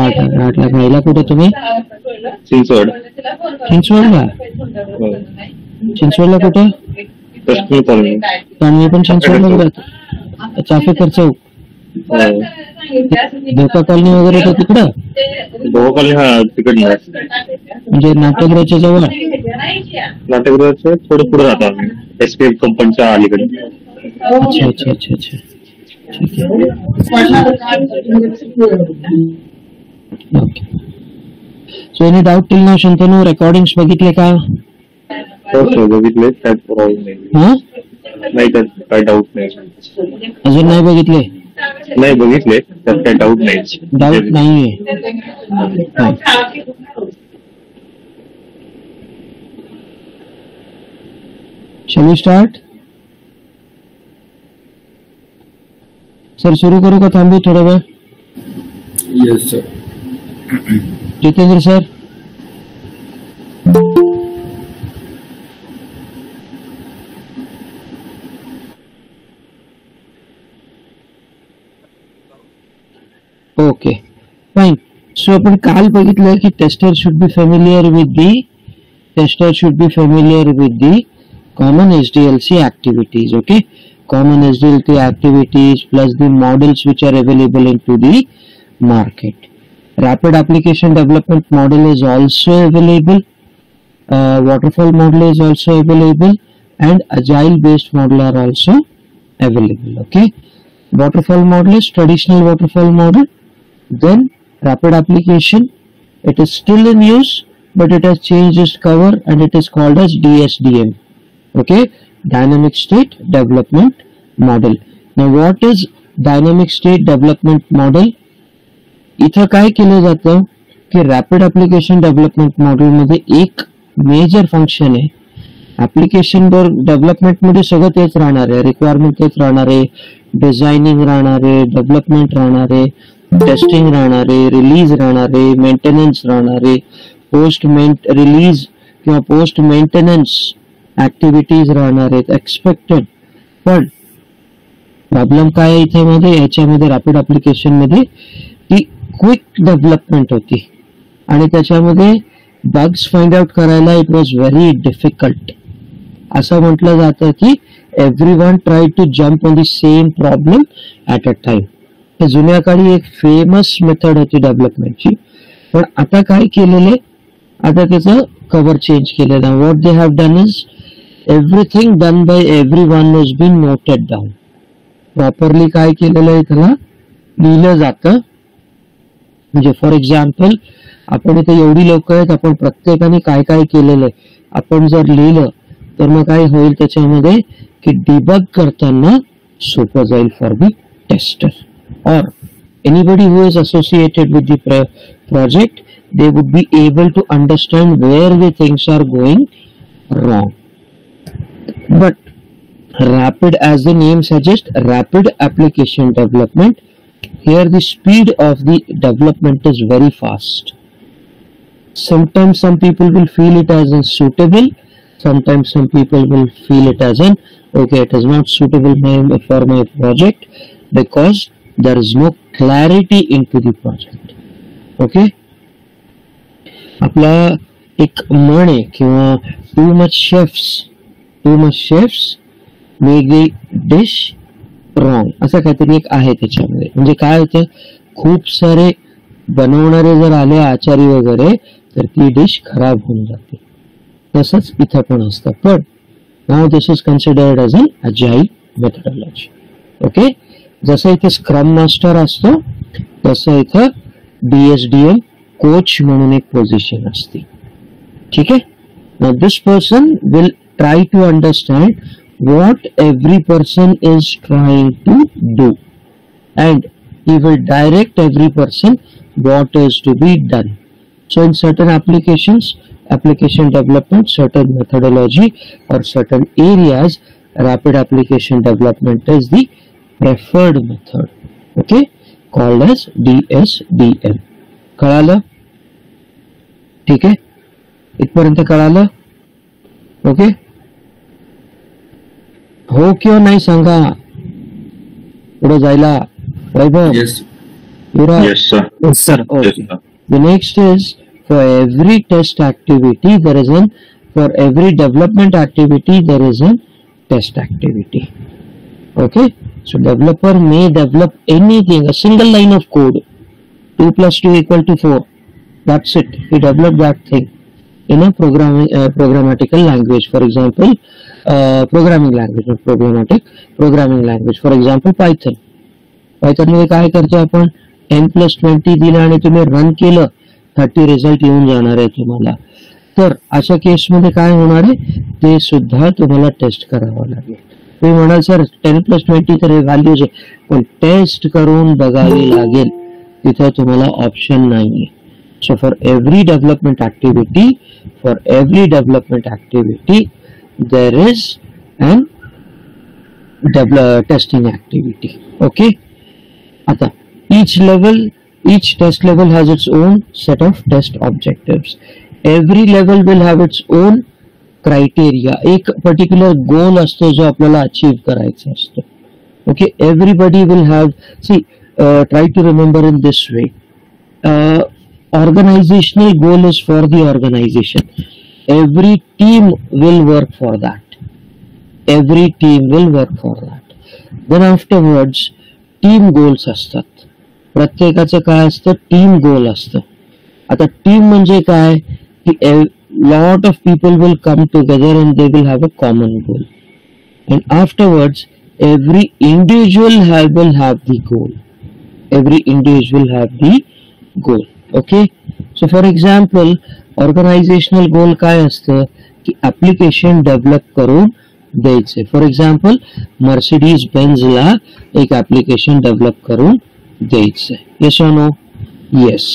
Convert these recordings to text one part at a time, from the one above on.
8 लाख राहिला कुठे तुम्ही? चिंचवड. चिंचवडला? चिंचवडला कुठे? मी पण चिंचवडला राहतो. चाफेकर चौक, धोका कॉलनी वगैरे तो तिकडं? धोका कॉलनी, हा तिकडनं. म्हणजे नाट्यगृहाच्या जवळ? नाट्यगृहाचं थोडं पुढे राहतो आम्ही, एसपीएफ कंपनीच्या अलीकडे. अच्छा अच्छा अच्छा अच्छा, ठीक आहे. Okay. So any doubt till now Shantanu? Recordings बघितले का? हो बघितले, काय प्रॉब्लेम नाही. नाही त्यात काय डाऊट नाही. अजून नाही बघितले? नाही बघितले, त्यात काय डाऊट नाही. डाऊट नाहीये. Shall we start? सर सुरू करू का थांबू थोडा वेळ? Yes sir. Jitendra sir. Okay fine. So आपण काल बघितलं की tester should be familiar with the common SDLC activities. Okay, common SDLC activities plus the models which are available into the market. Rapid application development model is also available. Waterfall model is also available, and agile based model are also available. Okay, waterfall model is traditional waterfall model. Then rapid application, it is still in use, but it has changed its cover and it is called as DSDM. Okay, dynamic state development model. Now what is dynamic state development model? इथं काय केलं जातं की rapid application development model मध्ये एक major function आहे. Application development मध्ये सगळं तेच राहणार आहे, रिक्वायरमेंट तेच राहणार आहे, डिझायनिंग राहणार आहे, डेव्हलपमेंट राहणार आहे, टेस्टिंग राहणार आहे, रिलीज राहणार आहे, मेंटेनन्स राहणार आहे, पोस्ट रिलीज किंवा पोस्ट मेंटेनन्स ऍक्टिव्हिटीज राहणार आहेत एक्सपेक्टेड. पण प्रॉब्लेम काय आहे इथे मध्ये, याच्यामध्ये रॅपिड ऍप्लिकेशन मध्ये ती क्विक डेव्हलपमेंट होती आणि त्याच्यामध्ये बग्स फाइंड आउट करायला इट वॉज व्हेरी डिफिकल्ट. असं म्हटलं जातं की everyone try to jump on the same problem at a time. हे जुन्या काळी एक फेमस मेथड होती डेव्हलपमेंटची. पण आता काय केलेले, आता त्याचं कव्हर चेंज केलेलं. What they have done is everything done by everyone has been noted down. Properly काय केलेलं आहे त्याला लिहिलं जातं. म्हणजे फॉर एक्झाम्पल आपण इथे एवढी लोक आहेत, आपण प्रत्येकाने काय काय केलेलं आहे आपण जर लिहिलं तर मग काय होईल त्याच्यामध्ये की डिबग करताना सोपं जाईल for the tester or anybody who is associated with the project. They would be able to understand where the things are going wrong. But rapid, as the name suggests, rapid application development, here the speed of the development is very fast. Sometimes some people will feel it as unsuitable, sometimes some people will feel it as okay, it is not suitable for my project because there is no clarity into the project. Okay, आपला एक म्हण आहे किंवा too much chefs make the dish wrong, असं काहीतरी एक आहे त्याच्यामध्ये. म्हणजे काय होतं, खूप सारे बनवणारे जर आले आचारी वगैरे तर ती डिश खराब होऊन जाते. तसंच इथं पण असतं. पण नाव this is considered as an agile methodology. Okay, जसं इथे स्क्रम मास्टर असतो तसं इथं DSDM कोच म्हणून एक पोझिशन असते. ठीक आहे. Now this person will try to understand what every person is trying to do and he will direct every person what is to be done. So in certain applications, application development, certain methodology or certain areas, rapid application development is the preferred method. Okay, called as DSDM. कळालं? ठीक आहे, इथपर्यंत कळालं? Okay, हो किंवा नाही सांगा पुढे जायला. वैभव, Yes, sir. Yes, sir. Okay. Yes, sir. The next is, for every test activity there is an, for every development activity there is a test activity. Okay, so developer may develop anything, a single line of code, 2 + 2 = 4, that's it, he developed that thing in a programmatical language. For example, programming language, not programmatic, programming language, for example Python. Python मध्ये काय करतो आपण, 10 + 20 दिलं आणि तुम्ही run केलं, 30 result येऊन जाणार आहे तुम्हाला. तर अशा केसमध्ये काय होणार आहे, ते सुद्धा तुम्हाला टेस्ट करावं लागेल. तुम्ही म्हणाल सर 10 + 20 तर हे व्हॅल्यूज आहे, पण टेस्ट करून बघावी लागेल, तिथे तुम्हाला ऑप्शन नाहीये. So for every development activity there is an testing activity. Okay, आता each test level has its own set of test objectives. Every level will have its own criteria. एक particular goal असतो जो आपल्याला achieve करायचा असतो. Okay, everybody will have, see, try to remember in this way. Organizational goal is for the organization. Every team will work for that. Then afterwards, team goals असतात. प्रत्येकाचं काय असतं, टीम गोल असतं. आता टीम म्हणजे काय की lot of people will come together and they will have a common goal, and afterwards every individual will have the goal. Okay, so for example organisational goal काय असतं की ऍप्लिकेशन डेव्हलप करून द्यायचे. फॉर एक्झाम्पल मर्सिडीज बेंझला एक application develop करून द्यायचंय. Yes or no? Yes.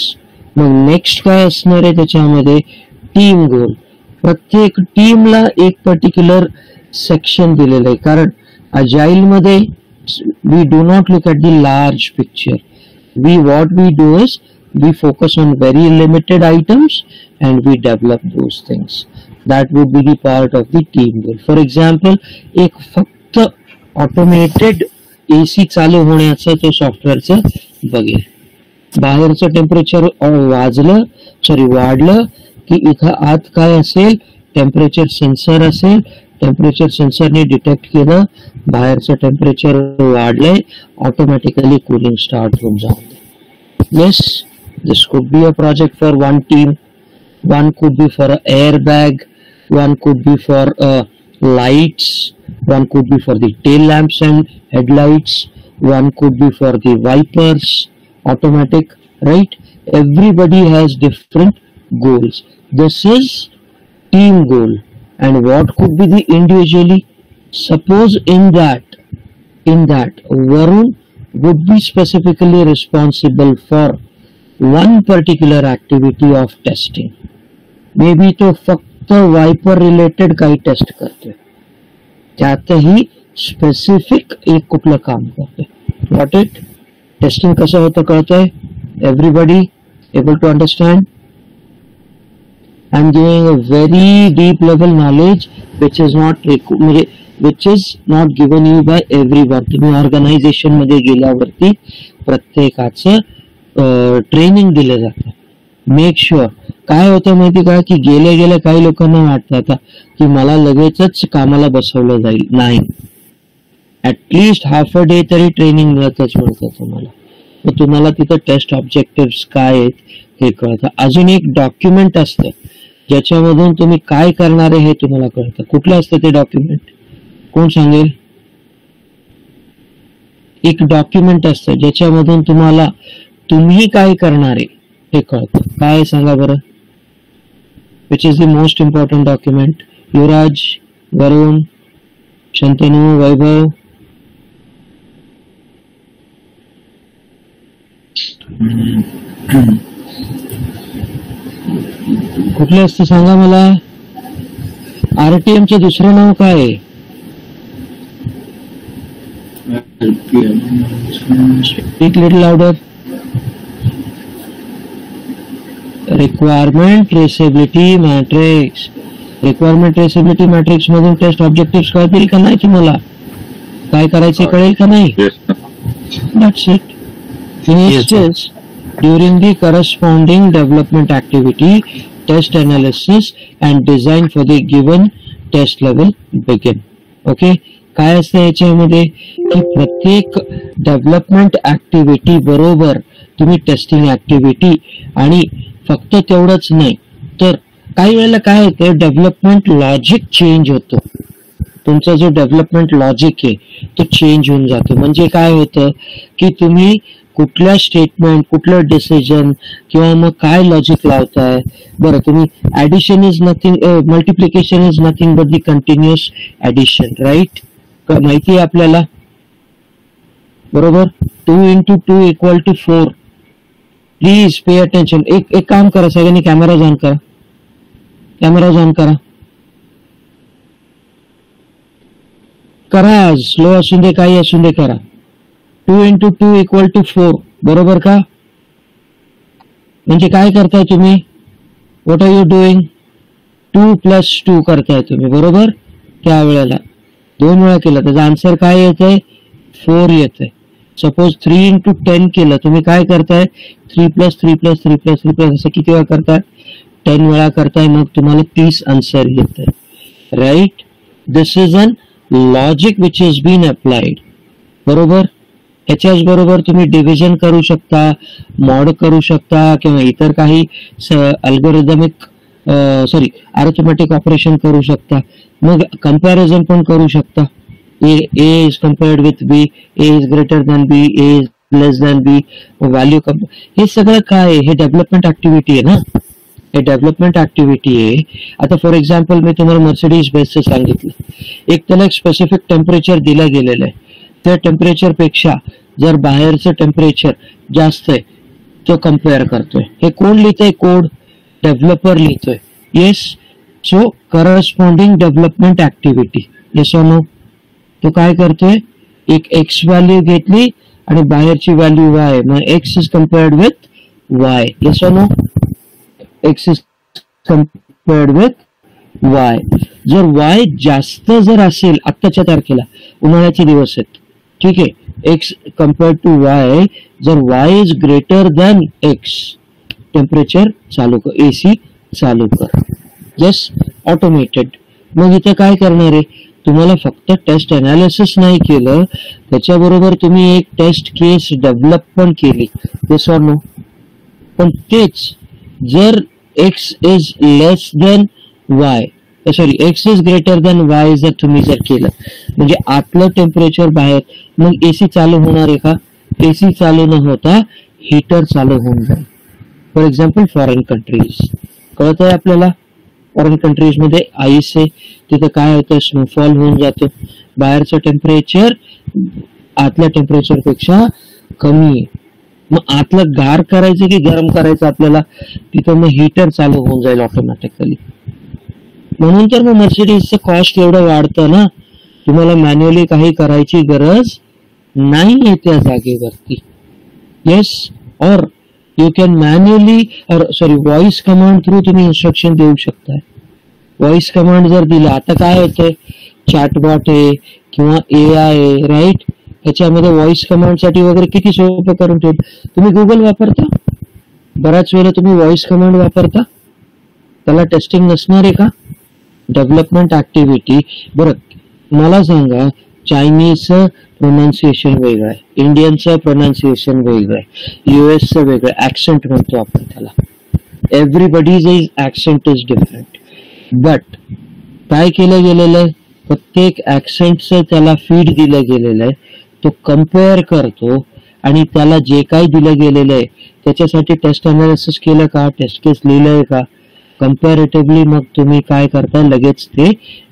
मग next काय असणार आहे त्याच्यामध्ये, टीम गोल. प्रत्येक टीमला एक पर्टिक्युलर सेक्शन दिलेलं आहे, कारण अजाईल मध्ये we do not look at the large picture. What we do is we focus on very limited items and we develop those things. That would be the part of the team goal. For example, एक फक्त automated AC चालू होण्याचं ते सॉफ्टवेअरचं बघेल. बाहेरचं temperature वाढलं की इथं आत काय असेल, टेम्परेचर सेन्सर असेल. टेम्परेचर सेन्सरने डिटेक्ट केलं बाहेरचं टेम्परेचर वाढलंय, ऑटोमॅटिकली कूलिंग स्टार्ट होऊन जाऊ. Yes, this could be a project for one team. One could be for a air bag, one could be for lights, one could be for the tail lamps and headlights, one could be for the wipers, automatic, right? Everybody has different goals. This is team goal. And what could be the individually? Suppose in that Varun would be specifically responsible for one particular activity of testing. Maybe to viper related काही taste करते, त्यातही specific एक कुठलं काम करते. Got it? Testing कसं होतं कळतंय? Everybody able to understand? I am giving a very deep level knowledge which is not given you by everyone. तुम्ही ऑर्गनायझेशन मध्ये गेल्यावरती प्रत्येकाचं ट्रेनिंग दिलं जातं. Make sure. काय होतं माहिती का की गेल्या काही लोकांना वाटतं आता की मला लगेचच कामाला बसवलं जाईल. नाही, ऍटलिस्ट हाफ अ डे तरी ट्रेनिंग मिळतच तुम्हाला. तर तुम्हाला तिथं टेस्ट ऑब्जेक्टिव्ह काय आहेत हे कळतं. अजून एक डॉक्युमेंट असतं ज्याच्यामधून तुम्ही काय करणार आहे हे तुम्हाला कळतं. कुठलं असतं ते डॉक्युमेंट? कोण सांगेल? एक डॉक्युमेंट असतं ज्याच्यामधून तुम्हाला तुम्ही काय करणार आहे हे कळतं. काय सांगा बरं? Which is the most important document? युवराज, वरुण, शंतनू, वैभव. कुठलं असतं सांगा मला? RTM चे दुसरं नाव काय आहे? Speak little louder. Requirement traceability matrix. Requirement traceability matrix मधून टेस्ट ऑब्जेक्टिव्ह कळतील का नाही तुम्हाला? काय करायचे कळेल का नाही? That's it. Finish Yes, sir. this. During the corresponding development activity, test analysis and design for the given test level begin. Okay, काय असतं याच्यामध्ये की प्रत्येक डेव्हलपमेंट ऍक्टिव्हिटी बरोबर तुम्ही टेस्टिंग ऍक्टिव्हिटी, आणि फक्त तेवढंच नाही तर काही वेळेला काय होतं, डेव्हलपमेंट लॉजिक चेंज होतो. तुमचा जो डेव्हलपमेंट लॉजिक आहे तो चेंज होऊन जातो. म्हणजे काय होतं की तुम्ही कुठल्या स्टेटमेंट, कुठलं डिसिजन किंवा मग काय लॉजिक लावताय. बरं, तुम्ही addition is nothing, multiplication is nothing but the continuous addition, right? माहिती आहे आपल्याला, बरोबर? 2 into 2 equal to 4. Please pay attention. एक काम करा सगळ्यांनी, कॅमेरा ऑन करा, कॅमेरा ऑन करा, करा, स्लो असून दे काही असून दे करा. 2 into 2 equal to 4, बरोबर का? म्हणजे काय करताय तुम्ही, what are you doing, 2 plus 2 करताय तुम्ही, बरोबर? त्यावेळेला 2 वेळा केलं त्याचा आन्सर काय येतंय, 4 येतंय. सपोज 3 into 10 केलं, तुम्ही काय करताय, 3 plus 3 plus 3 plus 3 plus असं किती वेळा करताय, 10 वेळा करताय, मग तुम्हाला 30 आन्सर येतंय, right? This is an logic which is been applied, बरोबर? याच्याच बरोबर तुम्ही डिव्हिजन करू शकता, मॉड करू शकता, किंवा इतर काही अल्गोरिदमिक अरिथमेटिक ऑपरेशन करू शकता. मग कंपॅरिझन पण करू शकता. A is compared with B, A is greater than B, A is less than B, value हे सगळं काय आहे, हे डेव्हलपमेंट ऍक्टिव्हिटी आहे ना, हे डेव्हलपमेंट ऍक्टिव्हिटी आहे. आता फॉर एक्झाम्पल मी तुम्हाला मर्सिडीज बेसचं सांगितलं, एक त्याला एक स्पेसिफिक टेम्परेचर दिलं गेलेलं आहे, त्या टेम्परेचर पेक्षा जर बाहेरचं टेम्परेचर जास्त आहे तो कम्पेअर करतोय. हे कोण लिहितंय, कोड डेव्हलपर लिहितोय. Yes, so corresponding development activity, yes or no? तो काय करतोय, एक एक्स व्हॅल्यू घेतली आणि बाहेरची व्हॅल्यू वाय, मग x is compared with y, yes or no? X is compared with y. जर वाय जास्त जर असेल, आत्ताच्या तारखेला उन्हाळ्याचे दिवस आहेत, ठीक आहे, एक्स कम्पेअर्ड टू वाय, जर Y is greater than x, temperature चालू कर, एसी चालू कर. Yes, automated. मग इथे काय करणार आहे, तुम्हाला फक्त टेस्ट अनालिसिस नाही केलं, त्याच्याबरोबर तुम्ही एक टेस्ट केस डेव्हलप पण केली, येस ऑर नो? पण तेच जर x is less than y, x is greater than y जर तुम्ही जर केलं, म्हणजे आतलं टेम्परेचर बाहेर, मग एसी चालू होणार आहे का? एसी चालू न होता हीटर चालू होऊन जाईल. फॉर एक्झाम्पल फॉरेन कंट्रीज, कळत आहे आपल्याला, फॉरेन कंट्रीज मध्ये आईस आहे, तिथं काय होतं, स्नोफॉल होऊन जातो, बाहेरचं टेम्परेचर आतल्या टेम्परेचर पेक्षा कमी आहे, मग आतलं गार करायचं की गरम करायचं आपल्याला, तिथं मग हीटर चालू होऊन जाईल ऑटोमॅटिकली. म्हणून तर मग मर्सिडीजचं कॉस्ट एवढं वाढतं ना, तुम्हाला मॅन्युअली काही करायची गरज नाही त्या जागेवरती. येस, और you can manually voice command through तुम्ही इन्स्ट्रक्शन देऊ शकताय. व्हॉइस कमांड जर दिला, आता काय होतंय, चॅटबॉट आहे किंवा AI आहे, राईट? याच्यामध्ये व्हॉइस कमांड साठी वगैरे किती सोपं करून ठेवलं. तुम्ही गुगल वापरता, बऱ्याच वेळेला तुम्ही व्हॉइस कमांड वापरता, त्याला टेस्टिंग नसणार आहे का? Development activity. बरं मला सांगा, चायनीजचं प्रोनाऊन्सिएशन वेगळं आहे, इंडियनचं प्रोनाऊन्सिएशन वेगळं आहे, US वेगळं, ऍक्सेंट म्हणतो आपण त्याला, everybody's accent is different. But काय केलं गेलेलं आहे, प्रत्येक ऍक्सेंटचं त्याला फीड दिलं गेलेलं आहे, तो कम्पेअर करतो आणि त्याला जे काही दिलं गेलेलं आहे त्याच्यासाठी टेस्ट अनालिसिस केलं का, टेस्ट केस लिहिलंय का, कम्पॅरेटिव्हली मग तुम्ही काय करताय, लगेच ते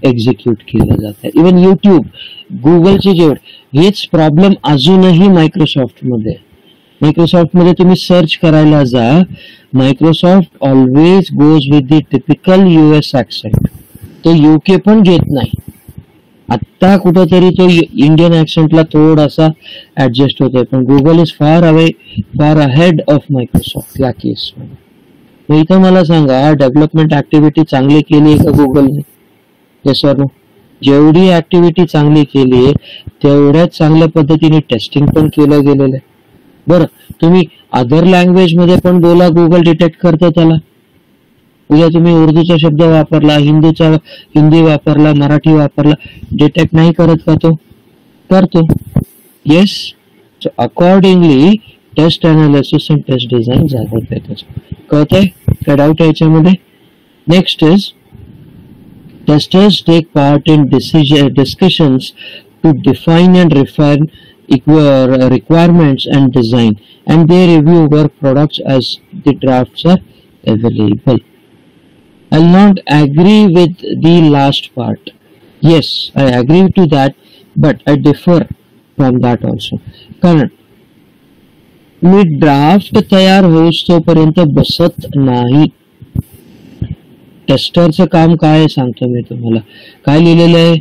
एक्झिक्यूट केलं जातं. इव्हन युट्यूब, गुगलचे जेवढे, हेच प्रॉब्लेम अजूनही मायक्रोसॉफ्ट मध्ये तुम्ही सर्च करायला जा, Microsoft always goes with the typical US accent, तो UK पण घेत नाही. आता कुठेतरी तो इंडियन ऍक्सेंटला थोडासा ऍडजस्ट होतोय, पण Google is far ahead of Microsoft या केसमध्ये. इथं मला सांगा, डेव्हलपमेंट ऍक्टिव्हिटी चांगली केली आहे का गुगलने? Yes or no? जेवढी ऍक्टिव्हिटी चांगली केली आहे तेवढ्याच चांगल्या पद्धतीने टेस्टिंग पण केलं गेलेलं आहे. बरं, तुम्ही अदर लँग्वेज मध्ये पण बोला, गुगल डिटेक्ट करतं त्याला. उद्या तुम्ही उर्दूचा शब्द वापरला, हिंदी वापरला, मराठी वापरला, डिटेक्ट नाही करत का तो? करतो. Yes. Accordingly test analysis and test design झालं आहे. त्याचं कळतंय? काय डाऊट आहे याच्यामध्ये? Next is testers take part in discussions to define and refine requirements and design, and they review work products as the drafts are available. I'll not agree with the last part. Yes, I agree to that, but I differ from that also. कारण मी draft तयार होऊस तोपर्यंत बसत नाही. टेस्टरचं काम काय आहे सांगतो मी तुम्हाला. काय लिहिलेलं आहे?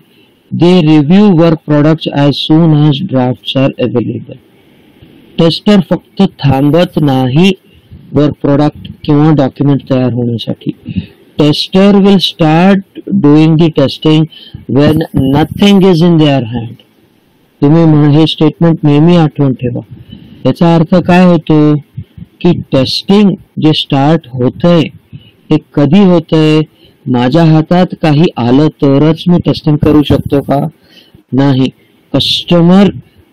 They review work products as soon as drafts are available. Tester फक्त थांबत नाही वर्क प्रोडक्ट किंवा डॉक्युमेंट तयार होण्यासाठी. Tester will start doing the testing when nothing is in their hand. तुम्ही हे स्टेटमेंट नेहमी आठवण ठेवा. याचा अर्थ काय होतो की टेस्टिंग जे स्टार्ट होतंय हे कधी होतंय? माझ्या हातात काही आलं तरच मी टेस्टिंग करू शकतो का? नाही. Customer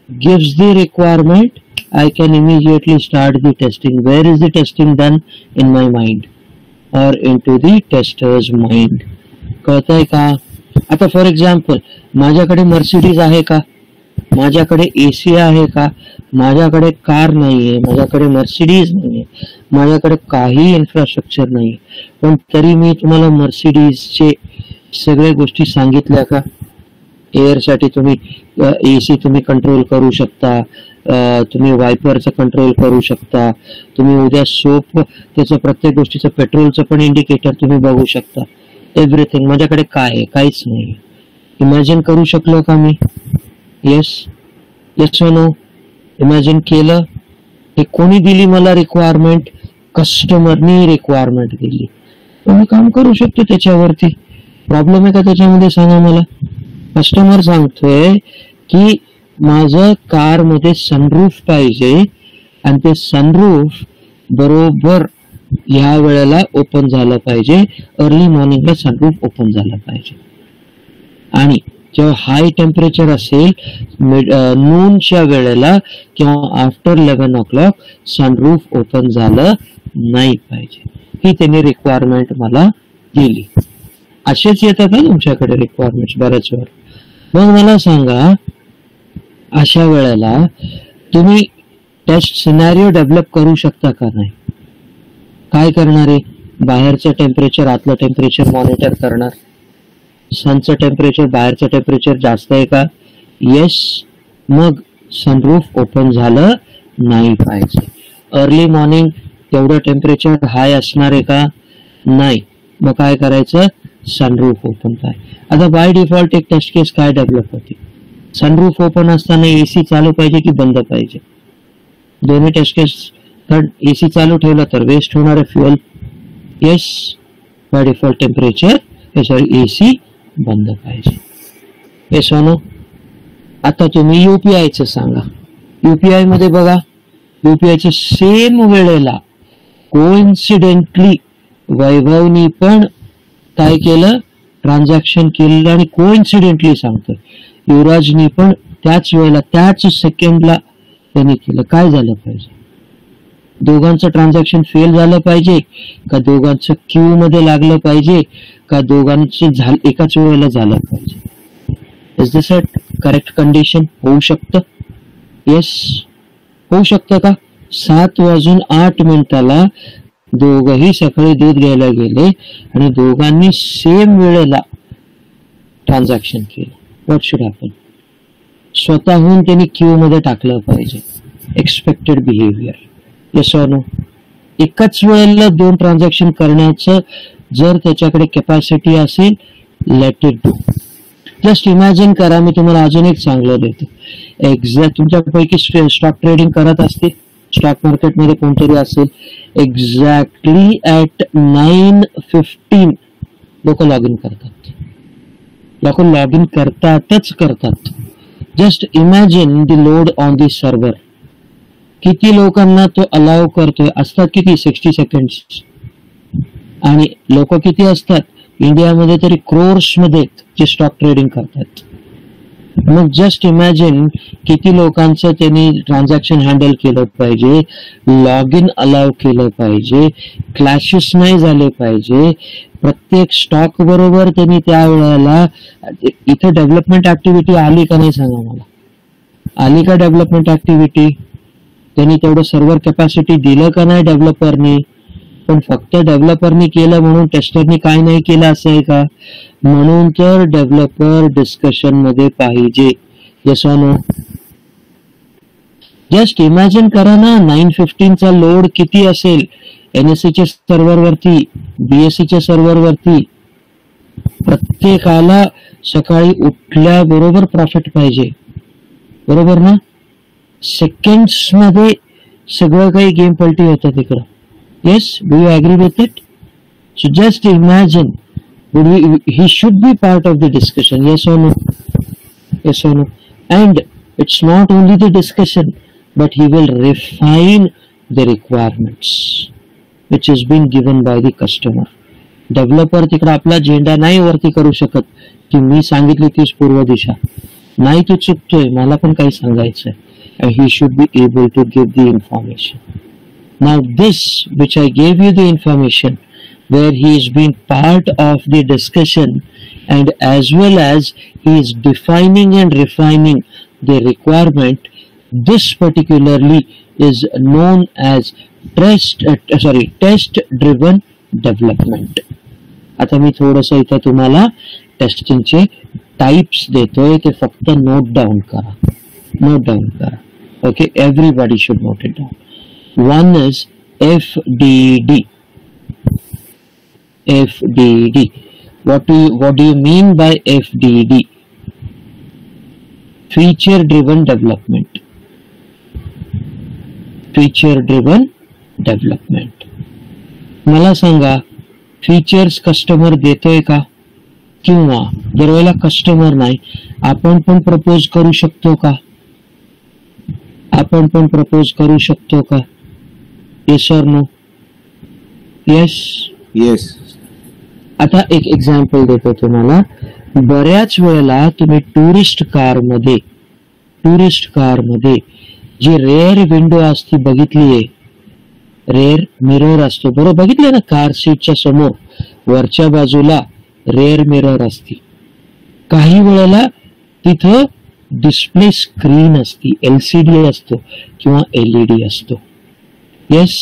gives the requirement, I can immediately start the testing. Where is the testing done? In my mind और into the tester's mind. कळतंय का? आता फॉर एक्झाम्पल माझ्याकडे मर्सिडीज आहे का? माझ्याकडे एसी आहे का? माझ्याकडे कार नाहीये, माझ्याकडे मर्सिडीज नाहीये, माझ्याकडे काही इन्फ्रास्ट्रक्चर नाही, पण तरी मी तुम्हाला मर्सिडीजचे सगळ्या गोष्टी सांगितल्या का? एअरसाठी तुम्ही एसी तुम्ही कंट्रोल करू शकता, तुम्ही वायपरचं कंट्रोल करू शकता, तुम्ही उद्या सोप त्याचं प्रत्येक गोष्टीचं पेट्रोलचं पण इंडिकेटर तुम्ही बघू शकता. एव्हरीथिंग. माझ्याकडे काय आहे? काहीच नाही. इमॅजिन करू शकलो का मी? येस. Yes no? इमॅजिन केलं. हे कोणी दिली मला रिक्वायरमेंट? कस्टमरनी रिक्वायरमेंट दिली. मी काम करू शकतो त्याच्यावरती. प्रॉब्लेम आहे का त्याच्यामध्ये? सांगा मला. कस्टमर सांगतोय की माझं कार मध्ये सनरूफ पाहिजे आणि ते सनरूफ बरोबर ह्या वेळेला ओपन झालं पाहिजे. अर्ली मॉर्निंगला सनरूफ ओपन झालं पाहिजे. आणि जेव्हा हाय टेम्परेचर असेल नूनच्या वेळेला किंवा आफ्टर 11 o'clock सनरूफ ओपन झालं नाही पाहिजे. ही त्यांनी रिक्वायरमेंट मला दिली. असेच येतात ना तुमच्याकडे रिक्वायरमेंट बऱ्याच वेळा. मग मला सांगा, अशा वेळेला तुम्ही टेस्ट सिनॅरिओ डेव्हलप करू शकता का? नाही. काय करणार आहे? बाहेरचं टेम्परेचर आतलं टेम्परेचर मॉनिटर करणार. सनचं टेम्परेचर बाहेरचं टेम्परेचर जास्त आहे का? येस. मग सनरूफ ओपन झालं नाही पाहिजे. अर्ली मॉर्निंग तेवढं टेम्परेचर हाय असणार आहे का? नाही. मग काय करायचं? सनरूफ ओपन पाहिजे. आता बाय डिफॉल्ट एक टेस्ट केस काय डेव्हलप होती? सनरूफ ओपन असताना एसी चालू पाहिजे की बंद पाहिजे? दोन्ही टेस्ट केस. कारण एसी चालू ठेवला तर वेस्ट होणार आहे fuel. Yes. By default temperature AC बंद पाहिजे. येस नो? आता तुम्ही युपीआयचं सांगा. युपीआय मध्ये बघा, युपीआयच्या सेम वेळेला कोइन्सिडेंटली वैभवनी पण काय केलं? ट्रान्झॅक्शन केलेलं. आणि कोइन्सिडेंटली सांगतोय युवराजनी पण त्याच वेळेला त्याच सेकंडला त्यांनी केलं. काय झालं पाहिजे? दोघांचं ट्रान्झॅक्शन फेल झालं पाहिजे का दोघांचं क्यू मध्ये लागलं पाहिजे का दोघांचं एकाच वेळेला झालं पाहिजे? Is this a correct condition? होऊ शकतं. येस. होऊ शकतं का? 7:08 दोघही सकाळी दूध घ्यायला गेले आणि दोघांनी सेम वेळेला ट्रान्झॅक्शन केलं. What should happen? स्वतःहून त्यांनी क्यू मध्ये टाकलं पाहिजे. Expected behaviour. Yes or no? एकाच वेळेला दोन ट्रान्झॅक्शन करण्याचं जर त्याच्याकडे कॅपॅसिटी असेल, let it do. Just imagine करा. मी तुम्हाला अजून एक चांगलं देतो. एक्झॅक्ट तुमच्यापैकी स्टॉक ट्रेडिंग करत असते, स्टॉक मार्केटमध्ये कोणतरी असेल, एक्झॅक्टली ऍट 9:15 लोक लॉग इन करतात. लोक लॉग इन करतातच करतात. Just imagine the load on the server. किती लोकांना तो अलाव करतोय? असतात किती? 60 सेकंड्स. आणि लोक किती असतात इंडियामध्ये? तरी क्रोर्स मध्ये जे स्टॉक ट्रेडिंग करतात. मग जस्ट इमॅजिन किती लोकांचं त्यांनी ट्रान्झॅक्शन हँडल केलं पाहिजे, लॉग इन अलाव केलं पाहिजे, क्लॅशेस नाही झाले पाहिजे, प्रत्येक स्टॉक बरोबर त्यांनी त्यावेळेला. इथं डेव्हलपमेंट ऍक्टिव्हिटी आली का नाही सांगा मला? आली का डेव्हलपमेंट ऍक्टिव्हिटी? त्यांनी तेवढं सर्व्हर कॅपॅसिटी दिलं का नाही डेव्हलपरनी? पण फक्त डेव्हलपरनी केलं म्हणून टेस्टरनी काय नाही केलं असं आहे का? म्हणून तर डेव्हलपर डिस्कशन मध्ये पाहिजे. Yes or no? Just imagine करा ना 915 चा लोड किती असेल एनएससीच्या सर्व्हरवरती, बीएससीच्या सर्व्हरवरती. प्रत्येकाला सकाळी उठल्याबरोबर प्रॉफिट पाहिजे, बरोबर ना? सेकंड्स मध्ये सगळं काही गेम पलटी होतं तिकडं. Yes, do you agree with it? So just imagine, he should be part of the discussion. Yes or no? Yes or no? And it's not only the discussion, but he will refine the requirements which is being given by the customer. Developer तिकडे आपला झेंडा नाही वरती करू शकत की मी सांगितली तीच पूर्व दिशा. नाही, तू चुकतोय, मला पण काही सांगायचंय. And he should be able to give the information. Now this, which I gave you the information, where he is being part of the discussion and as well as he is defining and refining the requirement, this particularly is known as test driven development. आता मी थोडंसं इथं तुम्हाला टेस्टिंगचे types देतोय, ते फक्त note down करा. Okay, everybody should note it down. One is FDD. FDD. What do you mean by FDD? Feature driven development. Feature driven development. मला सांगा, फीचर्स कस्टमर देतोय का? किंवा जर वेळेला कस्टमर नाही, आपण पण प्रपोज करू शकतो का? आपण पण प्रपोज करू शकतो का? येस और नो? येस. येस. आता एक एक्झाम्पल देतो तुम्हाला. बऱ्याच वेळेला तुम्ही टुरिस्ट कार मध्ये जी रेअर विंडो असते बघितलीये, रेअर मिरर असतो, बरोबर बघितलं ना? कार सीटच्या समोर वरच्या बाजूला रेअर मिरर असते. काही वेळेला तिथं डिस्प्ले स्क्रीन असते, एलसीडी असतो किंवा एलईडी असतो. येस.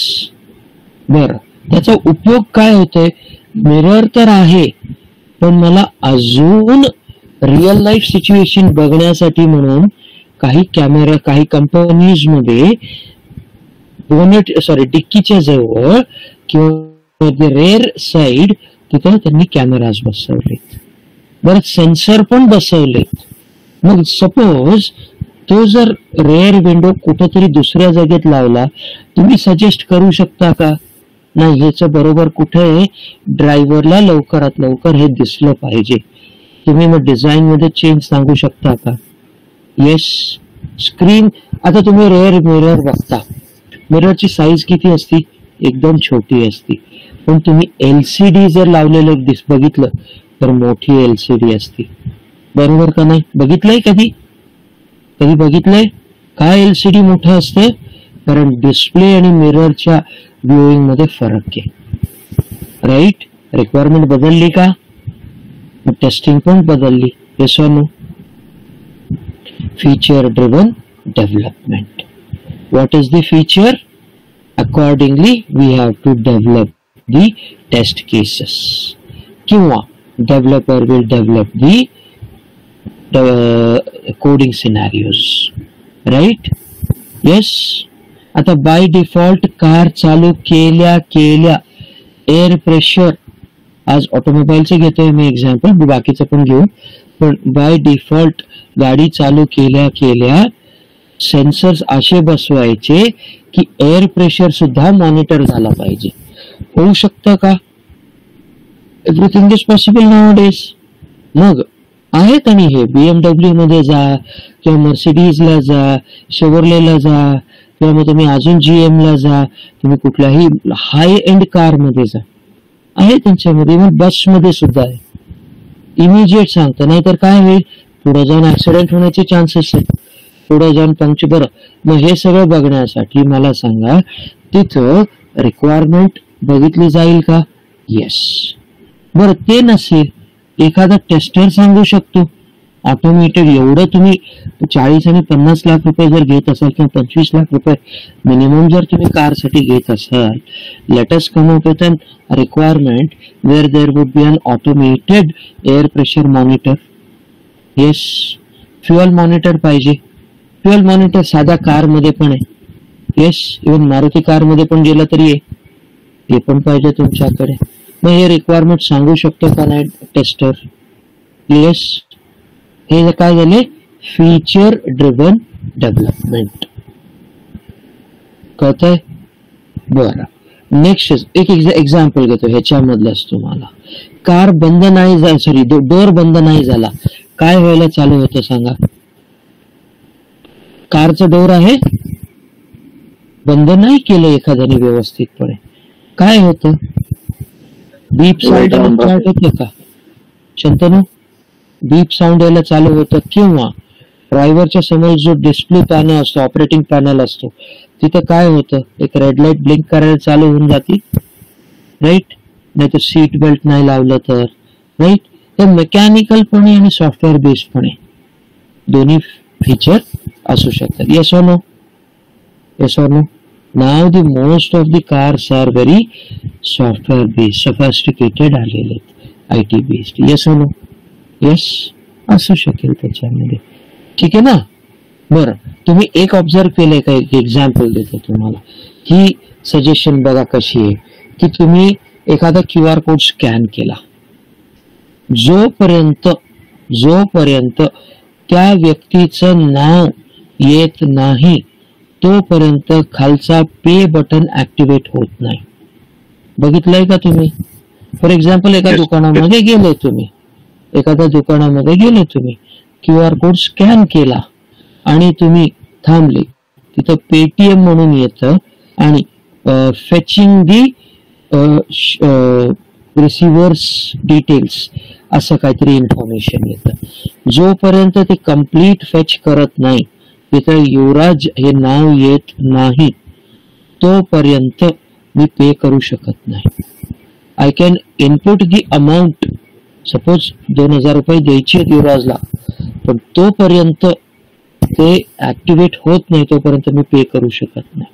बरं, त्याचा उपयोग काय होतोय? मिरर तर आहे, पण मला अजून रिअल लाईफ सिच्युएशन बघण्यासाठी म्हणून काही कंपनीज मध्ये डिक्कीच्या जवळ किंवा रेअर साइड तिथे त्यांनी कॅमेराज बसवलेत. बरं, सेन्सर पण बसवलेत. मग सपोज तो जर रेअर विंडो कुठेतरी दुसऱ्या जागेत लावला, तुम्ही सजेस्ट करू शकता का? नाही, ह्याचं बरोबर कुठे आहे, ड्रायव्हरला लवकरात लवकर हे दिसलं पाहिजे. तुम्ही मग डिझाईन मध्ये चेंज सांगू शकता का? येस. स्क्रीन, आता तुम्ही रेअर मिरर बघता, मिररची साईज किती असती? एकदम छोटी असती. पण तुम्ही एलसीडी जर लावलेलं बघितलं तर मोठी एलसीडी असती, बरोबर का नाही? बघितलंय कधी बघितलंय काय एलसीडी मोठं असते? कारण डिस्प्ले आणि मिररच्या व्ह्यूइंग मध्ये फरक आहे. राईट. रिक्वायरमेंट बदलली का? टेस्टिंग पण बदलली. येस और no? Feature driven development. What is the feature? Accordingly we have to develop the test cases, किंवा developer will develop the coding scenarios. Right. Yes. आता बाय डिफॉल्ट कार चालू केल्या air pressure, आज ऑटोमोबाईलचं घेतोय मी example, बाकीचं पण घेऊ, पण बाय डिफॉल्ट गाडी चालू केल्या सेन्सर्स असे बसवायचे की एअर प्रेशर सुद्धा मॉनिटर झाला पाहिजे. होऊ शकतं का? Everything is possible nowadays. मग आहेत, आणि हे BMW मध्ये जा किंवा मर्सिडीजला जा, शेव्हरलेला जा, किंवा मग तुम्ही अजून GM ला जा, तुम्ही कुठल्याही हाय एंड कार मध्ये जा, आहे त्यांच्यामध्ये, मग बसमध्ये सुद्धा आहे, इमिजिएट सांगतं. नाहीतर काय होईल, पुढे जाऊन ऍक्सिडेंट होण्याचे चान्सेस आहेत, पुढे जाऊन पंक्चर. बरं, मग हे सगळं बघण्यासाठी मला सांगा, तिथं रिक्वायरमेंट बघितली जाईल का? येस. बरं, ते नसेल, एखादा टेस्टर सांगू शकतो ऑटोमेटेड. एवढं तुम्ही 40 आणि 50 लाख रुपये जर घेत असाल किंवा 25 लाख रुपये मिनिमम जर तुम्ही कारसाठी घेत असाल, let us come up with an requirement where there would be an automated air pressure monitor. Yes, fuel monitor पाहिजे. फ्युअल मॉनिटर साध्या कार मध्ये पण आहे. येस, इव्हन मारुती कार मध्ये पण गेलं तरी आहे, हे पण पाहिजे तुमच्याकडे. मग हे रिक्वायरमेंट सांगू शकतो का नाही टेस्टर? येस. हे काय झाले? Feature driven development. कळतंय? बरं, नेक्स्ट एक एक्झाम्पल घेतो ह्याच्यामधलंच तुम्हाला. कार बंद नाही झाला, सॉरी डोर बंद नाही झाला, काय व्हायला चालू होतं सांगा? कारचं डोर आहे, बंद नाही केलं एखाद्याने व्यवस्थितपणे, काय होतं? बीप साऊंड स्टार्ट होतं का शंतनू? बीप साऊंड यायला चालू होतं. किंवा ड्रायव्हरच्या समोर जो डिस्प्ले पॅनल असतो, ऑपरेटिंग पॅनल असतो, तिथं काय होतं? एक रेड लाईट ब्लिंक करायला चालू होऊन जाते, राईट? नाही तर सीट बेल्ट नाही लावलं तर, राईट? तर मेकॅनिकल पण आणि सॉफ्टवेअर बेस्ड पण दोन्ही फीचर असू शकतात. Yes or no? Yes or no? Now the most of the cars are very software based, sophisticated आलेले, IT based. Yes or no? Yes, असू शकेल त्याच्यामध्ये. ठीक आहे ना? बरं, तुम्ही एक ऑब्झर्व केलंय का? एक एक्झाम्पल देतो तुम्हाला. ही सजेशन बघा कशी आहे, की तुम्ही एखादा QR कोड स्कॅन केला, जोपर्यंत त्या व्यक्तीचं नाव येत नाही तोपर्यंत खालचा पे बटन ऍक्टिव्हेट होत नाही. बघितलंय का तुम्ही? फॉर एक्झाम्पल, एका दुकानामध्ये गेले तुम्ही, एखाद्या दुकानामध्ये गेले तुम्ही, QR कोड स्कॅन केला आणि तुम्ही थांबले, तिथं पेटीएम म्हणून येतं आणि फेचिंग दी रिसिव्हर्स डिटेल्स असं काहीतरी इन्फॉर्मेशन येतं. जोपर्यंत ते कम्प्लीट फेच करत नाही, तिथं युवराज हे नाव येत नाही, तोपर्यंत मी पे करू शकत नाही. I can input the amount, suppose 2000 रुपये द्यायचे आहेत युवराजला, पण तोपर्यंत ते ऍक्टिव्हेट होत नाही तोपर्यंत मी पे करू शकत नाही.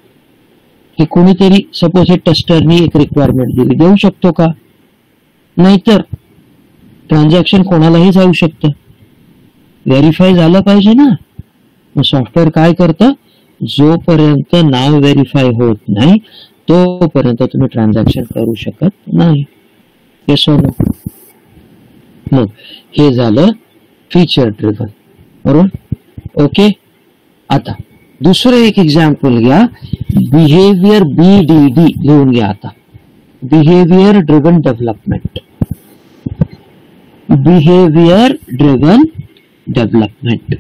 हे कोणीतरी सपोज हे टेस्टरनी एक रिक्वायरमेंट दिली, देऊ शकतो का? नाहीतर ट्रान्झॅक्शन कोणालाही जाऊ शकतं, व्हेरीफाय झालं पाहिजे ना. मग सॉफ्टवेअर काय करतं? जोपर्यंत नाव व्हेरीफाय होत नाही तोपर्यंत तुम्ही ट्रान्झॅक्शन करू शकत नाही. Yes or no? मग हे झालं फीचर ड्रिव्हन, बरोबर? ओके. आता दुसरं एक एक्झाम्पल घ्या, बिहेवियर BDD लिहून घ्या. आता behaviour driven development. Behaviour driven development.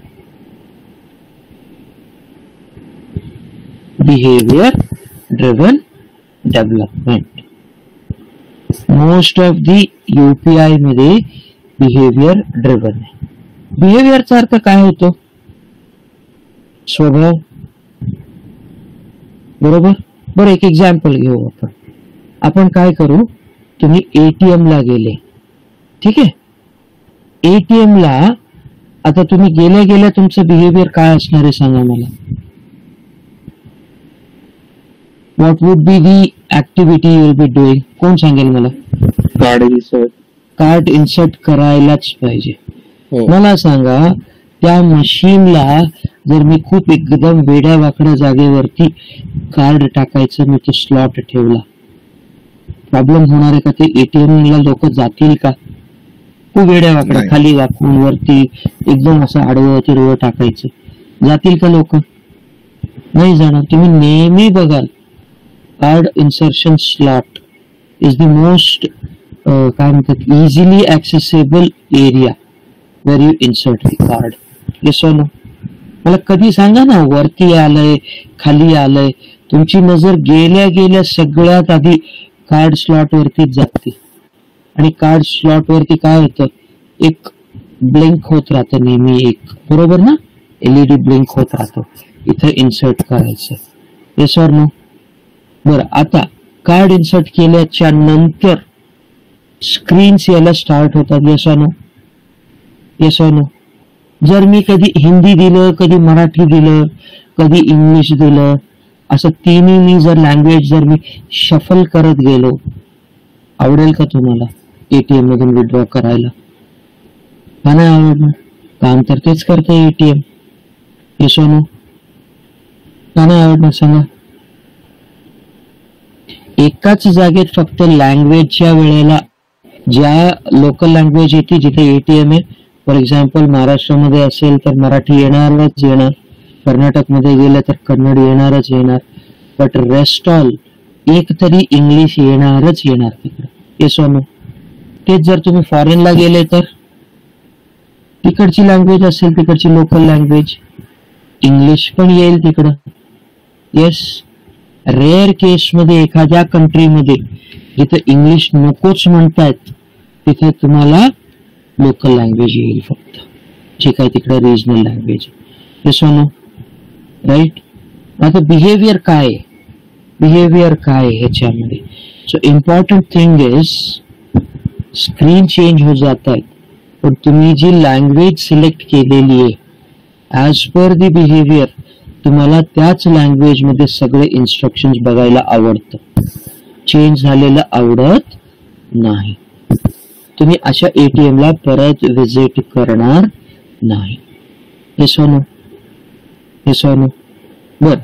Behaviour driven development. Most of the UPI मध्ये बिहेवियर ड्रिव्हन आहे. बिहेवियरचा अर्थ काय होतो? स्वभाव, बरोबर? बरं, एक एक्झाम्पल घेऊ आपण. आपण काय करू, तुम्ही ATM ला गेले, ठीक आहे? ATM ला आता तुम्ही गेल्या गेल्या तुमचं बिहेवियर काय असणार आहे सांगा मला. What would be the activity you will be doing? कोण सांगेल मला? कार्ड इन्सर्ट करायलाच पाहिजे. मला सांगा, त्या मशीनला जर मी खूप एकदम वेड्या वाकड्या जागेवरती कार्ड टाकायचं मी तो स्लॉट ठेवला, प्रॉब्लेम होणार आहे का? ते ATM ला लोक जातील का? खूप वेड्या वाकड्या खाली वाकून वरती एकदम असं आडवं तिडवं टाकायचं, जातील का लोक? नाही जाणार. तुम्ही नेहमी बघाल card insertion slot is the most काय म्हणतात easily accessible area where you insert the card. Yes or no? मला कधी सांगा ना, वरती आलंय खाली आलंय, तुमची नजर गेल्या गेल्या सगळ्यात आधी कार्ड स्लॉट वरतीच जाते. आणि कार्ड स्लॉट वरती काय होतं, एक ब्लिंक होत राहतं नेहमी, एक बरोबर ना, LED ब्लिंक होत राहतो. इथं इन्सर्ट करायचं. Yes or no? बरं, आता कार्ड इन्सर्ट केल्याच्या नंतर स्क्रीन्स यायला स्टार्ट होतात. Yes or no? Yes or no? जर मी कधी हिंदी दिलं, कधी मराठी दिलं, कधी इंग्लिश दिलं, असं तिन्ही मी जर लँग्वेज जर मी शफल करत गेलो, आवडेल का तुम्हाला ATM मधून विड्रॉ करायला? का नाही आवडणार? काम तर तेच करतं ATM. Yes or no? का नाही आवडणार सांगा? एकाच जागेत फक्त लँग्वेजच्या वेळेला ज्या लोकल लँग्वेज येते जिथे ATM आहे, फॉर एक्झाम्पल महाराष्ट्रामध्ये असेल तर मराठी येणारच येणार, कर्नाटकमध्ये गेलं तर कन्नड येणारच येणार, बट रेस्ट ऑल एक तरी इंग्लिश येणारच येणार तिकडे. Yes or no? तेच जर तुम्ही फॉरेनला गेले तर तिकडची लँग्वेज असेल, तिकडची लोकल लँग्वेज, इंग्लिश पण येईल तिकडं. येस, रेअर केसमध्ये एखाद्या कंट्रीमध्ये जिथे इंग्लिश नकोच म्हणतायत तिथे तुम्हाला लोकल लँग्वेज येईल फक्त, जे काही तिकडे regional language. Yes or no? Right. आता बिहेवियर काय आहे, बिहेवियर काय आहे ह्याच्यामध्ये? So important thing is screen change हो जात आहे, पण तुम्ही जी लँग्वेज सिलेक्ट केलेली आहे ऍज पर दी बिहेवियर तुम्हाला त्याच लँग्वेज मध्ये सगळे इन्स्ट्रक्शन्स बघायला आवडतं, चेंज झालेलं आवडत नाही. तुम्ही अशा ATM ला परत व्हिजिट करणार नाही. Yes or no? Yes or no? बर,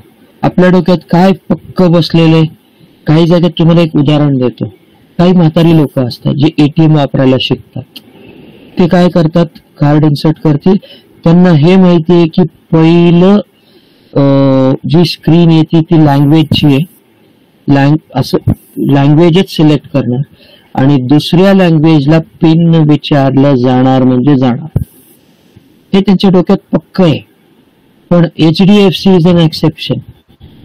आपल्या डोक्यात काय पक्क बसलेले? काही जागेत तुम्हाला एक उदाहरण देतो. काही म्हातारी लोक असतात जे ATM वापरायला शिकतात. ते काय करतात, कार्ड इन्सर्ट करतील. त्यांना हे माहितीये की पहिलं जी स्क्रीन येते ती लँग्वेजची आहे, असं लँग्वेजच सिलेक्ट करणार आणि दुसऱ्या लँग्वेजला पिन विचारलं जाणार म्हणजे जाणार. हे त्यांच्या डोक्यात पक्क आहे. पण HDFC इज अन एक्सेप्शन.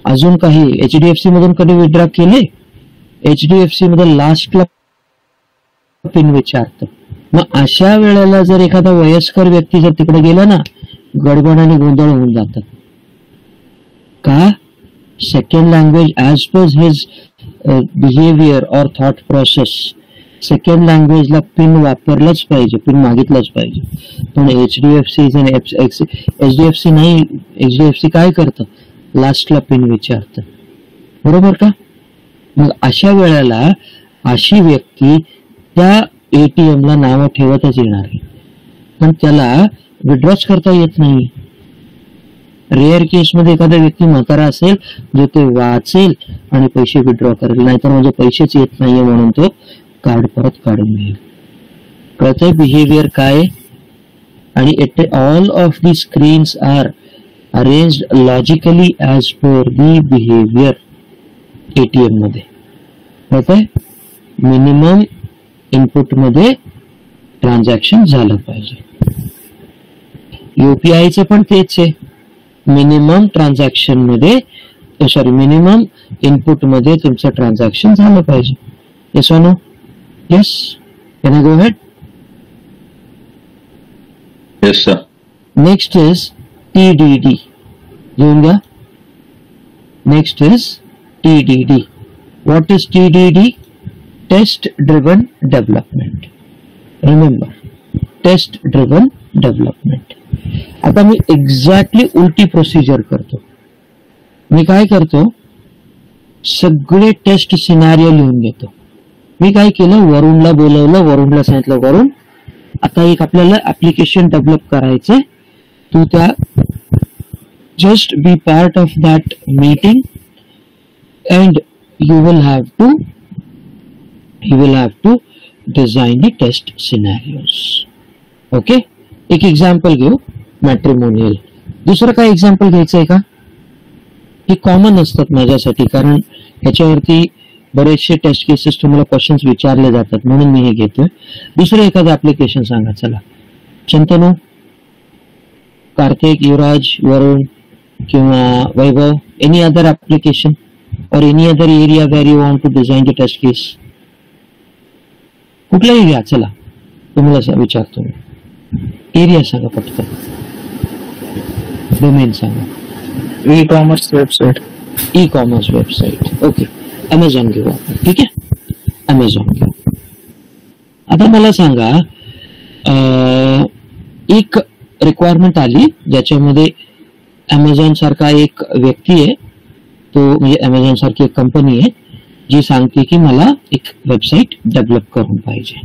अजून काही HDFC मधून कधी विड्रॉ केले? HDFC मध्ये लास्टला पिन विचारतं. मग अशा वेळेला जर एखादा वयस्कर व्यक्ती जर तिकडे गेला ना, गडबड आणि गोंधळ होऊन जातात. का? Second language as per his behaviour और थॉट प्रोसेस सेकंड लँग्वेजला पिन वापरलंच पाहिजे, पिन मागितलंच पाहिजे. पण HDFC नाही. HDFC काय करतं, लास्टला पिन विचारतं. बरोबर का? मग अशा वेळेला अशी व्यक्ती त्या ATM ला नावं ठेवतच येणार आहे, पण त्याला विड्रॉच करता येत नाही. रेअर केसमध्ये एखादा व्यक्ती म्हातारा असेल जो ते वाचेल आणि पैसे विड्रॉ करेल, नाहीतर म्हणजे पैसेच येत नाहीये म्हणून तो कार्ड परत काढून घेईल. कळतंय बिहेवियर काय? आणि all of the screens are arranged logically as per the behaviour ATM मध्ये. कळतंय? मिनिमम इनपुट मध्ये ट्रान्झॅक्शन झालं पाहिजे. UPIचं पण तेच आहे. मिनिमम ट्रान्झॅक्शन मध्ये मिनिमम इनपुट मध्ये तुमचं ट्रान्झॅक्शन झालं पाहिजे. Yes or no? Yes. Can I go ahead? Yes sir. Next is TDD. घेऊन घ्या. Next is TDD. What is TDD? Test driven development. Remember, test driven development. आता मी exactly उलटी प्रोसिजर करतो. मी काय करतो, सगळे टेस्ट सिनारिओ लिहून घेतो. मी काय केलं, वरुणला बोलवलं, वरुणला सांगितलं, वरुण आता एक आपल्याला ऍप्लिकेशन डेव्हलप करायचंय, तू त्या just be part of that meeting and you will have to design the test scenarios. Okay, एक एक्झाम्पल घेऊ, मॅट्रिमोनियल. दुसरं काय एक्झाम्पल घ्यायचंय का? ही कॉमन असतात माझ्यासाठी, कारण ह्याच्यावरती बरेचसे टेस्ट केसेस तुम्हाला क्वेश्चन्स विचारले जातात, म्हणून मी हे घेतोय. दुसरं एखादं ऍप्लिकेशन सांगा. चला शंतनू. कार्तिक, युवराज, वरुण किंवा वैभव, एनी अदर ऍप्लिकेशन और any other area where you want to design the test case? कुठलाही घ्या, चला तुम्हाला विचारतो मी. एरिया सांगा पटकन, डोमेन सांगा. E-commerce website. E-commerce website, okay. Amazon घेऊ आपण, ठीक आहे, अमेझॉन घेऊ. आता मला सांगा, एक रिक्वायरमेंट आली ज्याच्यामध्ये अमेझॉन सारखा एक व्यक्ती आहे, तो म्हणजे अमेझॉन सारखी एक कंपनी आहे जी सांगते की मला एक वेबसाईट डेव्हलप करून पाहिजे,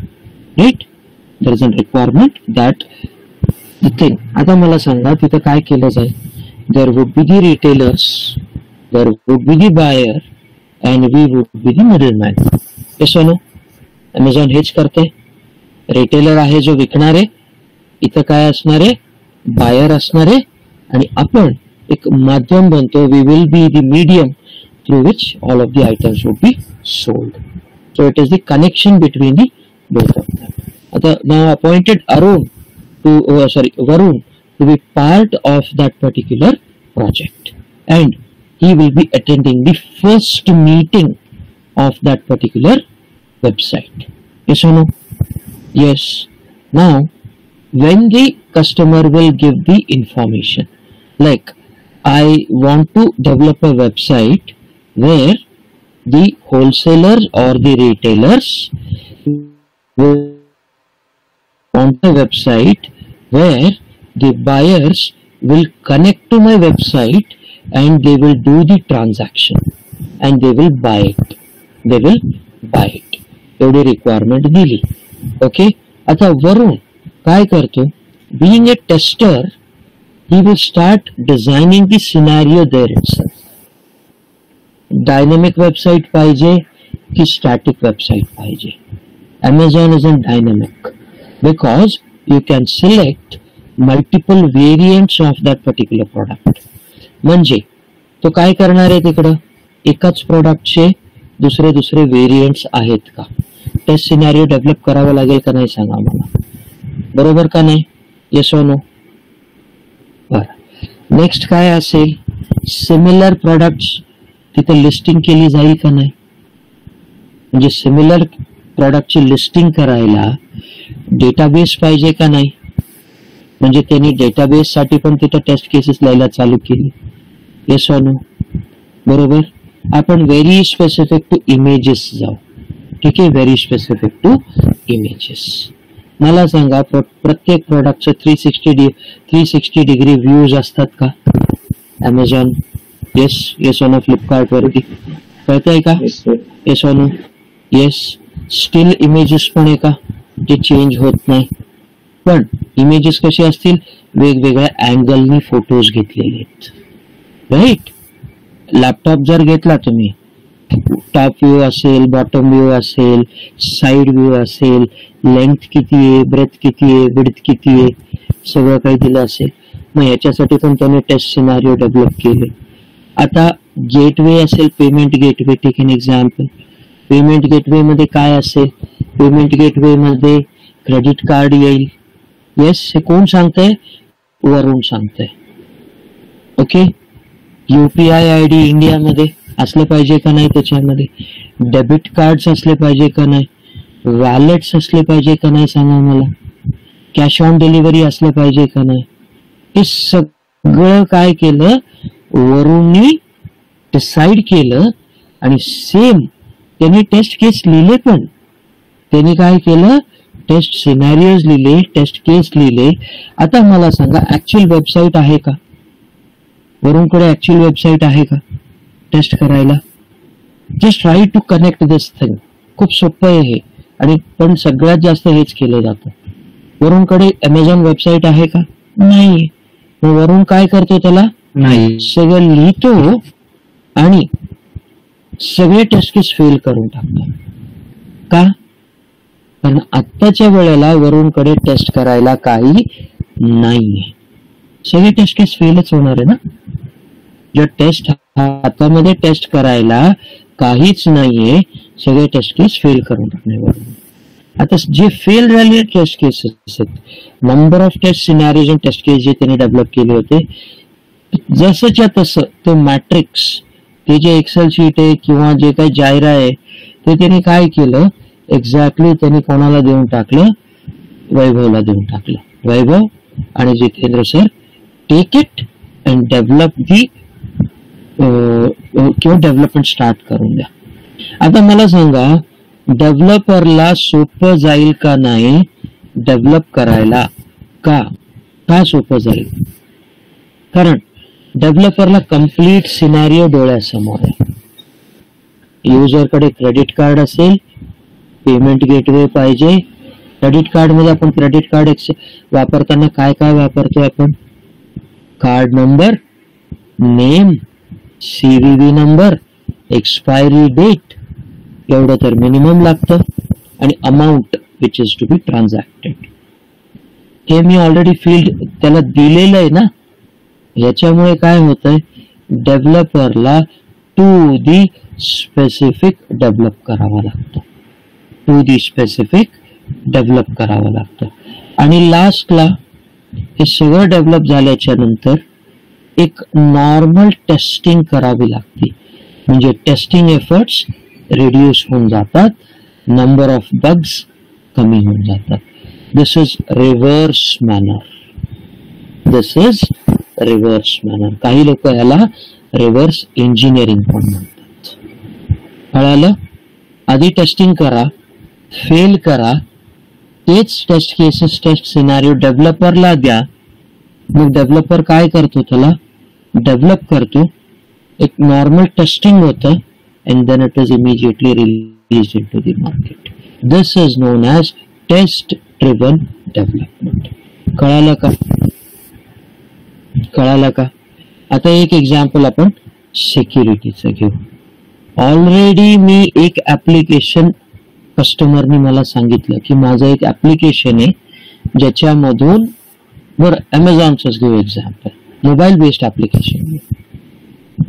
right? There is a requirement that thing. आता मला सांगा तिथं काय केलं जाईल? There would be the retailers, there would be the buyer and we would be the middleman. Yes no? Amazon हेच करते. रिटेलर आहे जो विकणार आहे, इथं काय असणार आहे? बायर असणार आहे, आणि आपण एक माध्यम बनतो. We will be the medium through which all of the items would be sold. So it is the connection between the both of them. आता नाव appointed Varun to be part of that particular project, and he will be attending the first meeting of that particular website. Yes or no? Yes. Now, when the customer will give the information, like I want to develop a website where the wholesalers or the retailers will want a website where the buyers will connect to my website and they will do the transaction and they will buy it. They will buy it. एवढी requirement दिली. Okay. आता वरुण काय करतो? Being a tester, he will start designing the scenario there itself. Dynamic website पाहिजे की static website पाहिजे? Amazon isn't dynamic because you can select multiple variants of that particular product. म्हणजे तो काय करणार आहे तिकडं? एकाच प्रोडक्टचे दुसरे दुसरे व्हेरियंट्स आहेत का? टेस्ट सिनारिओ डेव्हलप करावा लागेल का नाही सांगा मला, बरोबर का नाही? येस और नो? बरं. नेक्स्ट काय असेल? सिमिलर प्रोडक्ट्स तिथे लिस्टिंग केली जाईल का नाही? म्हणजे सिमिलर प्रोडक्टची लिस्टिंग करायला डेटाबेस पाहिजे का नाही? म्हणजे त्यांनी डेटाबेस साठी पण तिथे टेस्ट केसेस लिहायला चालू केली. येस और नो? बरोबर. आपण व्हेरी स्पेसिफिक टू इमेजेस जाऊ, ठीक आहे? Very specific to images. मला सांगा, प्रत्येक प्रोडक्टचे 360 डिग्री व्ह्यूज असतात का अमेझॉन? येस. येस और नो? फ्लिपकार्ट वरती कळतंय का? येस और नो? येस. स्टील इमेजेस पण आहे का जे चेंज होत नाही? पण इमेजेस कसे असतील? वेगवेगळ्या अँगलनी फोटोज घेतलेले आहेत, राईट? लॅपटॉप जर घेतला तुम्ही, टॉप व्ह्यू असेल, बॉटम व्ह्यू असेल, साइड व्ह्यू असेल, लेंथ किती आहे, ब्रेथ किती आहे, विड्थ किती आहे, सगळं काही दिलं असेल. मग याच्यासाठी पण त्याने टेस्ट सिनारिओ डेव्हलप केले. आता गेटवे असेल, payment gateway, take an example. Payment gateway मध्ये काय असेल? पेमेंट गेटवे मध्ये क्रेडिट कार्ड येईल. येस. हे कोण सांगतंय? वरुण सांगतंय. ओके. युपीआय आयडी इंडियामध्ये असले पाहिजे का नाही? त्याच्यामध्ये डेबिट कार्ड्स असले पाहिजे का नाही? वॅलेट्स असले पाहिजे का नाही सांगा मला? कॅश ऑन डिलिव्हरी असले पाहिजे का नाही? हे सगळं काय केलं? वरुणनी डिसाइड केलं, आणि सेम त्यांनी टेस्ट केस लिहिले. पण त्यांनी काय केलं? टेस्ट सिनारिओज लिहिले, टेस्ट केस लिहिले. आता मला सांगा, ऍक्च्युअल वेबसाईट आहे का वरुणकडे? ऍक्च्युअल वेबसाईट आहे का टेस्ट करायला? Just try to connect this thing. खूप सोपं आहे हे, आणि पण सगळ्यात जास्त हेच केलं जातं. वरुणकडे अमेझॉन वेबसाईट आहे का? नाही. मग वरुण काय करतो? त्याला नाही सगळं लिहितो आणि सगळे टेस्ट केस फेल करून टाकतो. का? कारण आत्ताच्या वेळेला वरुणकडे टेस्ट करायला काही नाहीये. सगळे टेस्ट केस फेलच होणार आहे ना. जर टेस्ट हातामध्ये टेस्ट करायला काहीच नाहीये, सगळे टेस्ट केस फेल करून टाकणे. आता जे फेल झालेले टेस्ट केसेस आहेत, नंबर ऑफ टेस्ट सिनारिओज आणि टेस्ट केस जे त्यांनी डेव्हलप केले होते, जसंच्या तसं ते मॅट्रिक्स, ते जे एक्सेल शीट आहे किंवा जे काही जाहिरा आहे ते त्यांनी काय केलं, एक्झॅक्टली त्यांनी कोणाला देऊन टाकलं, वैभवला देऊन टाकलं. वैभव आणि Jitendra sir, take it and develop the किंवा डेव्हलपमेंट स्टार्ट करून द्या. आता मला सांगा, डेव्हलपरला सोपं जाईल का नाही डेव्हलप करायला? का सोपं जाईल? कारण डेव्हलपरला कम्प्लीट सिनारिओ डोळ्यासमोर आहे. युजरकडे क्रेडिट कार्ड असेल, पेमेंट गेटवे पाहिजे. क्रेडिट कार्ड मध्ये आपण क्रेडिट कार्ड वापरताना काय काय वापरतोय आपण? Card number, name, CVV number, expiry date, एवढं तर मिनिमम लागतं, आणि amount which is to be transacted. हे मी ऑलरेडी फील्ड त्याला दिलेलं आहे ना. याच्यामुळे काय होतंय, डेव्हलपरला टू दी स्पेसिफिक डेव्हलप करावं लागतं, टू दी स्पेसिफिक डेव्हलप करावं लागतं. आणि लास्टला हे सगळं डेव्हलप झाल्याच्या नंतर एक नॉर्मल टेस्टिंग करावी लागते, म्हणजे टेस्टिंग एफर्ट्स रिड्यूस होऊन जातात, नंबर ऑफ बग्स कमी होऊन जातात. This is reverse manner. This is reverse manner. काही लोक याला रिव्हर्स इंजिनिअरिंग पण म्हणतात. कळालं? आधी टेस्टिंग करा, फेल करा, तेच टेस्ट केसेस, टेस्ट सिनारिओ डेव्हलपरला द्या. मग डेव्हलपर काय करतो, त्याला डेव्हलप करतो, एक नॉर्मल टेस्टिंग होतं, and then it is immediately released into the market. This is known as test driven development. कळालं का? कळालं का? आता एक एक्झाम्पल आपण सिक्युरिटीचं घेऊ. ऑलरेडी मी एक ऍप्लिकेशन, कस्टमरनी मला सांगितलं की माझं एक ऍप्लिकेशन आहे ज्याच्यामधून, बरं अमेझॉनचंच घेऊ example, mobile based application.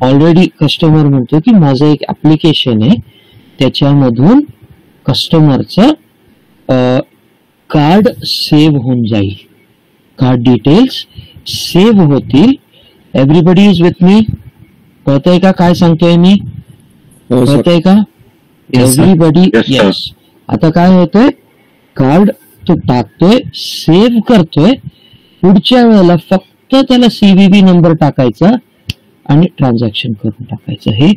Already customer म्हणतो की माझं एक ऍप्लिकेशन आहे, त्याच्यामधून कस्टमरचं कार्ड सेव्ह होऊन जाईल, कार्ड डिटेल्स सेव्ह होतील. Everybody is with me? कळतंय का काय सांगतोय मी? कळतंय का? एव्हरीबडी? येस. आता काय होतंय, कार्ड तो टाकतोय, सेव्ह करतोय, पुढच्या वेळेला फक्त त्याला CVV नंबर टाकायचा आणि ट्रान्झॅक्शन करून टाकायचं. हे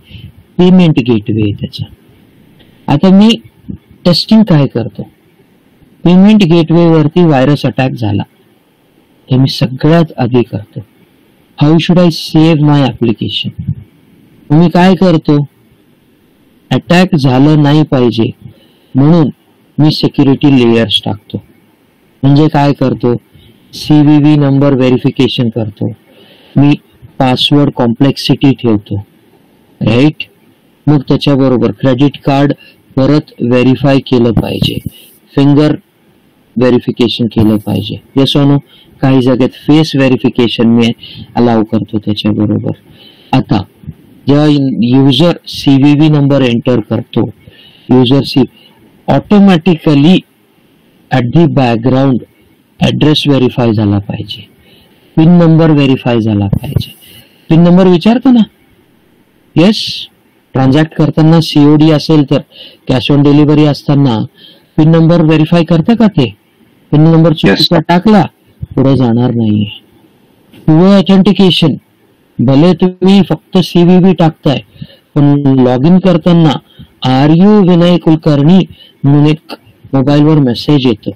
पेमेंट गेटवे आहे त्याचं. आता मी टेस्टिंग काय करतो, पेमेंट गेटवे वरती व्हायरस अटॅक झाला, हे मी सगळ्यात आधी करतो. How should I save my application? मी काय करतो, अटॅक झालं नाही पाहिजे म्हणून मी सिक्युरिटी लेयर्स टाकतो. म्हणजे काय करतो, CVV नंबर व्हेरिफिकेशन करतो, मी पासवर्ड कॉम्प्लेक्सिटी ठेवतो, राईट. मग त्याच्याबरोबर क्रेडिट कार्ड परत व्हेरीफाय केलं पाहिजे, फिंगर व्हेरिफिकेशन केलं पाहिजे, येस ऑर नो. काही जागेत फेस व्हेरिफिकेशन मी अलाव करतो त्याच्याबरोबर. आता जेव्हा युजर CVV नंबर एंटर करतो, user automatically at the background address verify झाला पाहिजे, पिन नंबर व्हेरीफाय झाला पाहिजे. पिन नंबर विचारतो ना, येस. ट्रान्झॅक्ट करताना COD असेल तर, कॅश ऑन डिलिव्हरी असताना पिन नंबर व्हेरीफाय करतं का? ते पिन नंबर चुकीचा टाकला पुढे जाणार नाहीये. टू ऑथेंटिकेशन, भले तुम्ही फक्त CVV टाकताय, पण लॉग इन करताना आर यू विनय कुलकर्णी म्हणून एक मोबाईलवर मेसेज येतो.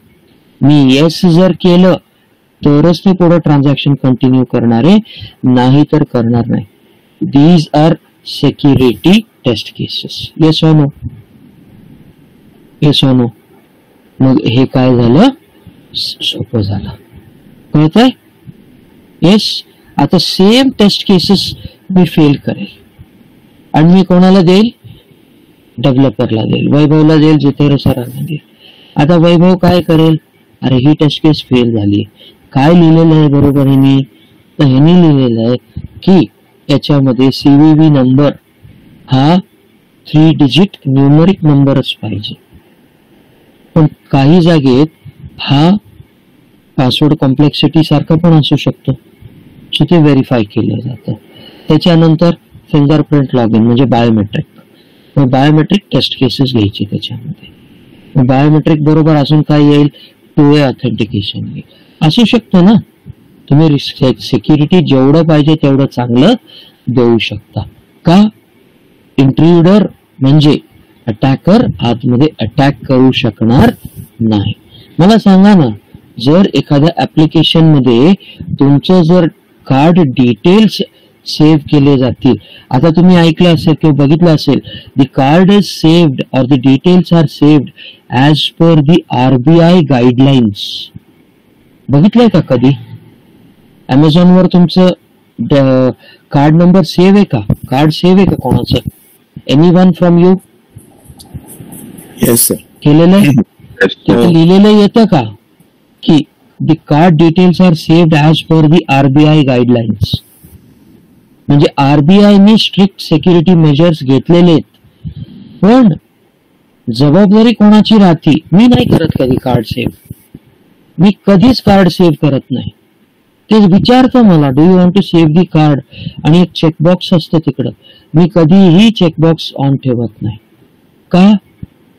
मी येस जर केलं तरच ते पुढे ट्रान्झॅक्शन कंटिन्यू करणार आहे, नाही तर करणार नाही. These are security test cases. Yes or no? Yes or no? मग हे काय झालं, सोपं झालं. कळतंय? येस. आता सेम टेस्ट केसेस मी फेल करेल आणि मी कोणाला देईल, डेव्हलपरला देईल, वैभवला देईल, जितेंद्र सरांना देईल. आता वैभव काय करेल, अरे ही टेस्ट केस फेल झाली, काय लिहिलेलं आहे बरोबर ह्यांनी, तर ह्यांनी लिहिलेलं आहे की याच्यामध्ये CVV नंबर हा 3 डिजिट न्यूमरिक नंबरच पाहिजे. पण काही जागेत हा पासवर्ड कॉम्प्लेक्सिटी सारखा पण असू शकतो, सो ते व्हेरीफाय केलं जातं. त्याच्यानंतर फिंगरप्रिंट लॉग इन म्हणजे बायोमेट्रिक. मग बायोमेट्रिक टेस्ट केसेस घ्यायची त्याच्यामध्ये. मग बायोमेट्रिक बरोबर अजून काय येईल, 2way ऑथेंटिकेशन येईल. असू शकतं ना, तुम्ही सिक्युरिटी जेवढं पाहिजे तेवढं चांगलं देऊ शकता. का, इंट्रुडर म्हणजे अटॅकर आतमध्ये अटॅक करू शकणार नाही. मला सांगा ना, जर एखाद्या ऍप्लिकेशन मध्ये तुमचं जर कार्ड डिटेल्स सेव्ह केले जातील, आता तुम्ही ऐकलं असेल किंवा बघितलं असेल, the card is saved or the details are saved as per the RBI guidelines. बघितलंय का कधी? अमेझॉनवर तुमचं कार्ड नंबर सेव्ह आहे का, कार्ड सेव्ह आहे का कोणाचं? Any one from you? Yes sir. केलेलं आहे? तिथे लिहिलेलं येतं का की the card details are saved as per the RBI guidelines? म्हणजे RBIने स्ट्रिक्ट सिक्युरिटी मेजर्स घेतलेले आहेत, पण जबाबदारी कोणाची राहते? मी नाही करत कधी कार्ड सेव्ह, मी कधीच कार्ड सेव्ह करत नाही. ते विचारतं मला, do you want to save the card, आणि एक चेकबॉक्स असतं तिकडं, मी कधीही चेकबॉक्स ऑन ठेवत नाही. का?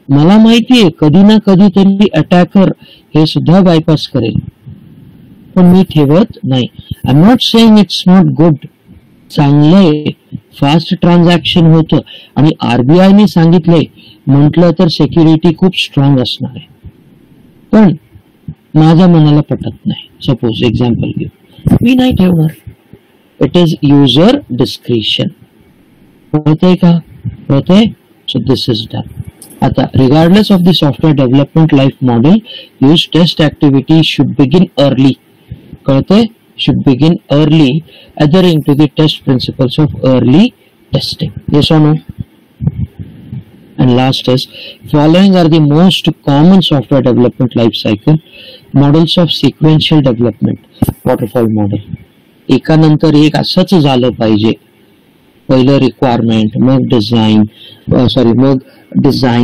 मला माहितीये कधी ना कधी तरी अटॅकर हे सुद्धा बायपास करेल, पण मी ठेवत नाही. I am not saying it's not good, चांगलंय, फास्ट ट्रान्झॅक्शन होतं, आणि RBIने सांगितलंय म्हटलं तर सिक्युरिटी खूप स्ट्रॉंग असणार आहे, पण माझ्या मनाला पटत नाही. सपोज एक्झाम्पल घेऊ, मी नाही ठेवणार. It is user discretion. होतंय का? होतंय. So this is done. आता regardless of the software development life model, use test activity should begin early. कळतंय? Should begin early, adhering to the test principles of early testing. Yes or no? And last is, following are the most common software development life cycle models of sequential development, waterfall model. एका नंतर एक असंच झालं पाहिजे. पहिलं requirement, मग design,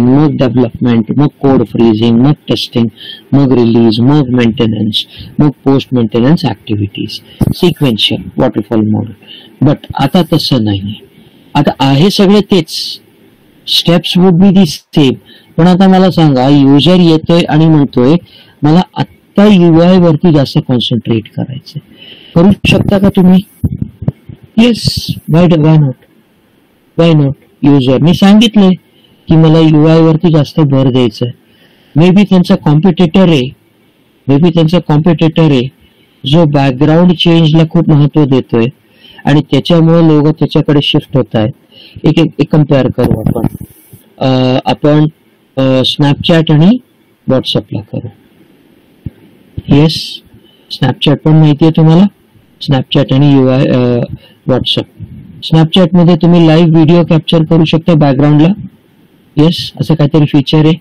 मग development, मग कोड फ्रीजिंग, मग टेस्टिंग, मग रिलीज, मग मेंटेनन्स, मग post maintenance activities. Sequential waterfall model. But आता तसं नाही. आता आहे सगळे तेच, steps would be the same, पण आता मला सांगा, युजर येतोय आणि म्हणतोय मला आत्ता UI वरती जास्त कॉन्सन्ट्रेट करायचंय. करू शकता का तुम्ही? Yes. Why not? Why not? युजरनी सांगितलंय की मला UI वरती जास्त भर द्यायचा आहे. मे बी त्यांचा कॉम्पिटिटर आहे, जो बॅकग्राऊंड चेंजला खूप महत्व देतोय, आणि त्याच्यामुळे लोक त्याच्याकडे शिफ्ट होत आहेत. एक कम्पेअर करू आपण स्नॅपचॅट आणि व्हॉट्सअपला करू. येस, स्नॅपचॅट पण माहितीये तुम्हाला, स्नॅपचॅट आणि व्हॉट्सअप. स्नॅपचॅट मध्ये तुम्ही लाईव्ह व्हिडिओ कॅप्चर करू शकता बॅकग्राऊंडला. येस, असं काहीतरी फीचर आहे.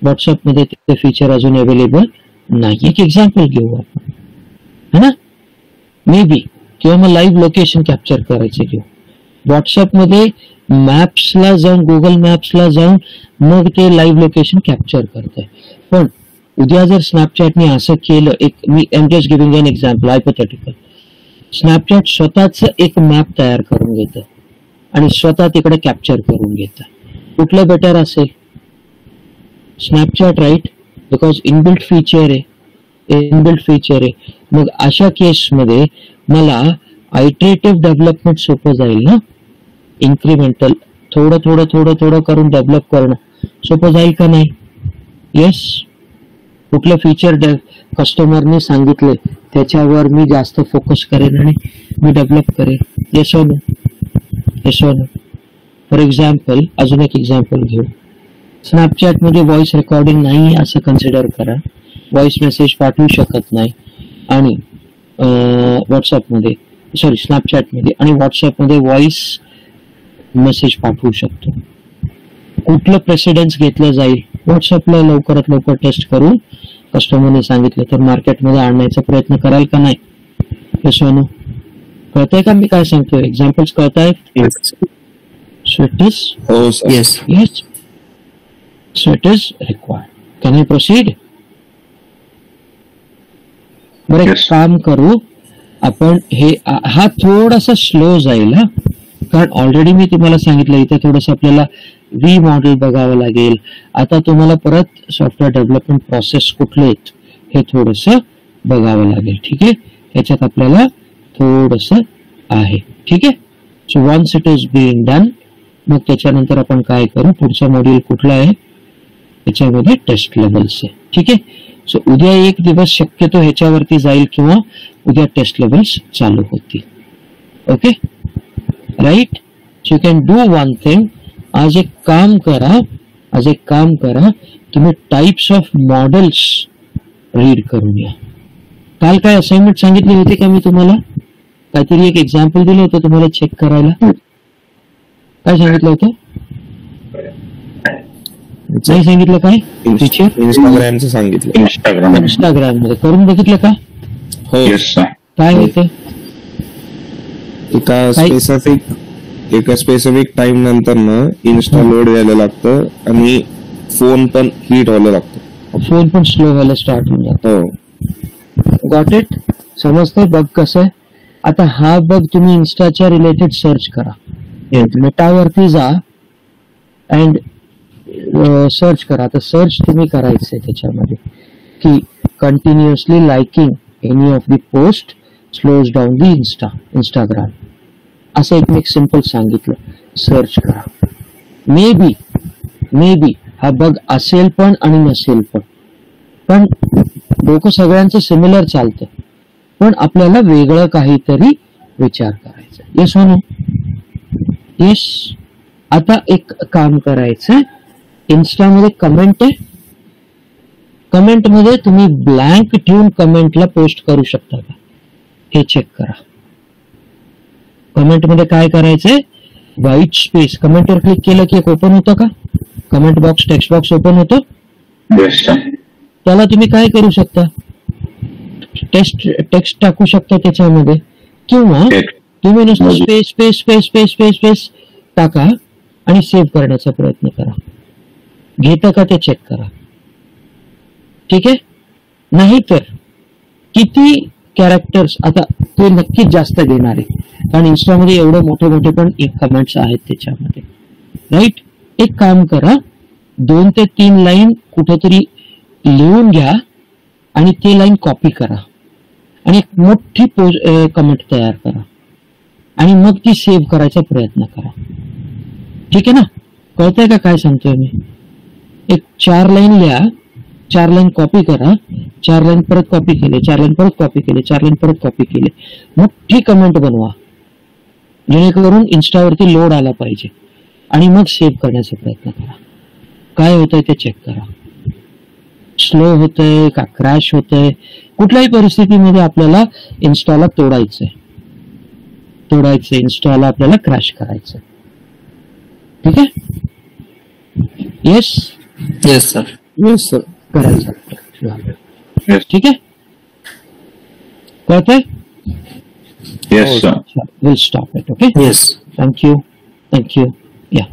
व्हॉट्सअप मध्ये ते फीचर अजून अवेलेबल नाही. एक एक्झाम्पल घेऊ आपण, है ना, मे बी, किंवा मग लाईव्ह लोकेशन कॅप्चर करायचे घेऊ. व्हॉट्सअप मध्ये मॅप्सला जाऊन, गुगल मॅप्सला जाऊन मग ते लाईव्ह लोकेशन कॅप्चर करतंय. पण उद्या जर स्नॅपचॅटने असं केलं, मी am just giving an example, hypothetical, Snapchat स्वतःच एक मॅप तयार करून घेतं आणि स्वतः तिकडे कॅप्चर करून घेतं, कुठलं बेटर असेल? Snapchat, right? Because inbuilt feature आहे. मग अशा केसमध्ये मला आयट्रेटिव्ह डेव्हलपमेंट सोपं जाईल ना. इन्क्रिमेंटल थोडं करून डेव्हलप करणं सोपं जाईल का नाही? येस. कुठलं फीचर कस्टमरने सांगितले त्याच्यावर मी जास्त फोकस करेन आणि मी डेव्हलप करेन. येस और नो? फॉर एक्झाम्पल, अजून एक एक्झाम्पल घेऊ. स्नॅपचॅट मध्ये व्हॉइस रेकॉर्डिंग नाही असं कन्सिडर करा, व्हॉइस मेसेज पाठवू शकत नाही, आणि स्नॅपचॅट मध्ये आणि व्हॉट्सअप मध्ये व्हॉइस मेसेज पाठवू शकतो. कुठलं प्रेसिडेन्स घेतलं जाईल? व्हॉट्सअपला लवकरात लवकर टेस्ट करून कस्टमरने सांगितलं तर मार्केटमध्ये आणण्याचा प्रयत्न कराल का नाही? येस और नो? कळतंय का मी काय सांगतोय? Examples कळतायत? So it is, Oh, sir. yes. So it is required. Can I proceed? बरं, एक Yes. काम करू आपण, हे हा थोडासा स्लो जाईल हा, कारण ऑलरेडी मी तुम्हाला सांगितलं इथे थोडस आपल्याला व्ही मॉडेल बघावं लागेल. आता तुम्हाला परत सॉफ्टवेअर डेव्हलपमेंट प्रोसेस कुठले आहेत हे थोडस बघावं लागेल. ठीक आहे, त्याच्यात आपल्याला थोडस आहे. ठीक आहे, so once it is being done, मग त्याच्यानंतर आपण काय करू, पुढचा मॉड्यूल कुठला आहे त्याच्यामध्ये टेस्ट लेवल्स आहे. ठीक आहे, सो उद्या एक दिवस शक्यतो ह्याच्यावरती जाईल किंवा उद्या टेस्ट लेवल्स चालू होतील. Okay right, so you can do one thing. आज एक काम करा, तुम्ही टाइप्स ऑफ मॉडेल्स रीड करून या. काल काय असाइनमेंट सांगितली होती का मी तुम्हाला? काहीतरी एक एक्झाम्पल दिलं होतं तुम्हाला चेक करायला. काय सांगितलं होतं? नाही सांगितलं काय? टीचर इंस्टाग्रामचं सांगितलं. इंस्टाग्राम मध्ये करून बघितलं का? हो, येस सर. काय होतं? एका स्पेसिफिक टाइम नंतर ना इन्स्टा लोड व्हायला लागतं आणि फोन पण हीट व्हायला लागतो. फोन पण स्लो व्हायला स्टार्ट होऊन जातो. हो, गॉट इट? समजतंय बग कसं आहे? आता हा बग तुम्ही इन्स्टाच्या रिलेटेड सर्च करा. मेटावरती जा अँड सर्च करा. आता सर्च तुम्ही करायचंय त्याच्यामध्ये की continuously liking any of the post slows down the Instagram, असं एक सिंपल सांगितलं. सर्च करा. मे बी हा बग असेल पण आणि नसेल पण डोकं सगळ्यांचं सिमिलर चालतं, पण आपल्याला वेगळं काहीतरी विचार करायचा. येस हो नो? येस. आता एक काम करायचं, इन्स्टामध्ये कमेंट आहे, कमेंट मध्ये तुम्ही ब्लँक ठेवून कमेंटला पोस्ट करू शकता का हे चेक करा. कमेंट मध्ये काय करायचंय, व्हाईट स्पेस, कमेंटवर क्लिक केलं की एक ओपन होतं का, comment box, text box open होतो. Yes sir. त्याला तुम्ही काय करू शकता, टेक्स्ट टाकू शकता त्याच्यामध्ये, किंवा तुम्ही नुसतं space space space space space space टाका आणि सेव्ह करण्याचा प्रयत्न करा. घेतं का ते चेक करा. ठीक आहे, नाही तर किती कॅरेक्टर्स, आता ते नक्कीच जास्त घेणार आहे कारण इन्स्टामध्ये एवढे मोठे मोठे पण कमेंट्स आहेत त्याच्यामध्ये. राईट, एक काम करा, 2 ते 3 लाईन कुठेतरी लिहून घ्या आणि ते लाईन कॉपी करा आणि एक मोठी कमेंट तयार करा आणि मग ती सेव्ह करायचा प्रयत्न करा. ठीक आहे ना? कळतंय का काय सांगतोय मी? एक 4 लाईन लिहा, 4 लाईन कॉपी करा, 4 लाईन परत कॉपी केले, 4 लाईन परत कॉपी केले, 4 लाईन परत कॉपी केले, मोठी कमेंट बनवा जेणेकरून इन्स्टावरती लोड आला पाहिजे आणि मग सेव्ह करण्याचा प्रयत्न करा. काय होतंय ते चेक करा. स्लो होतंय का क्रॅश होतंय, कुठल्याही परिस्थितीमध्ये आपल्याला इन्स्टाला तोडायचंय, इन्स्टाला आपल्याला क्रॅश करायचंय. ठीक आहे? Yes yes sir. Yes sir. करायचं. ठीक आहे, कळतंय? Yes sir. Will stop it. Okay, yes. Thank you. या.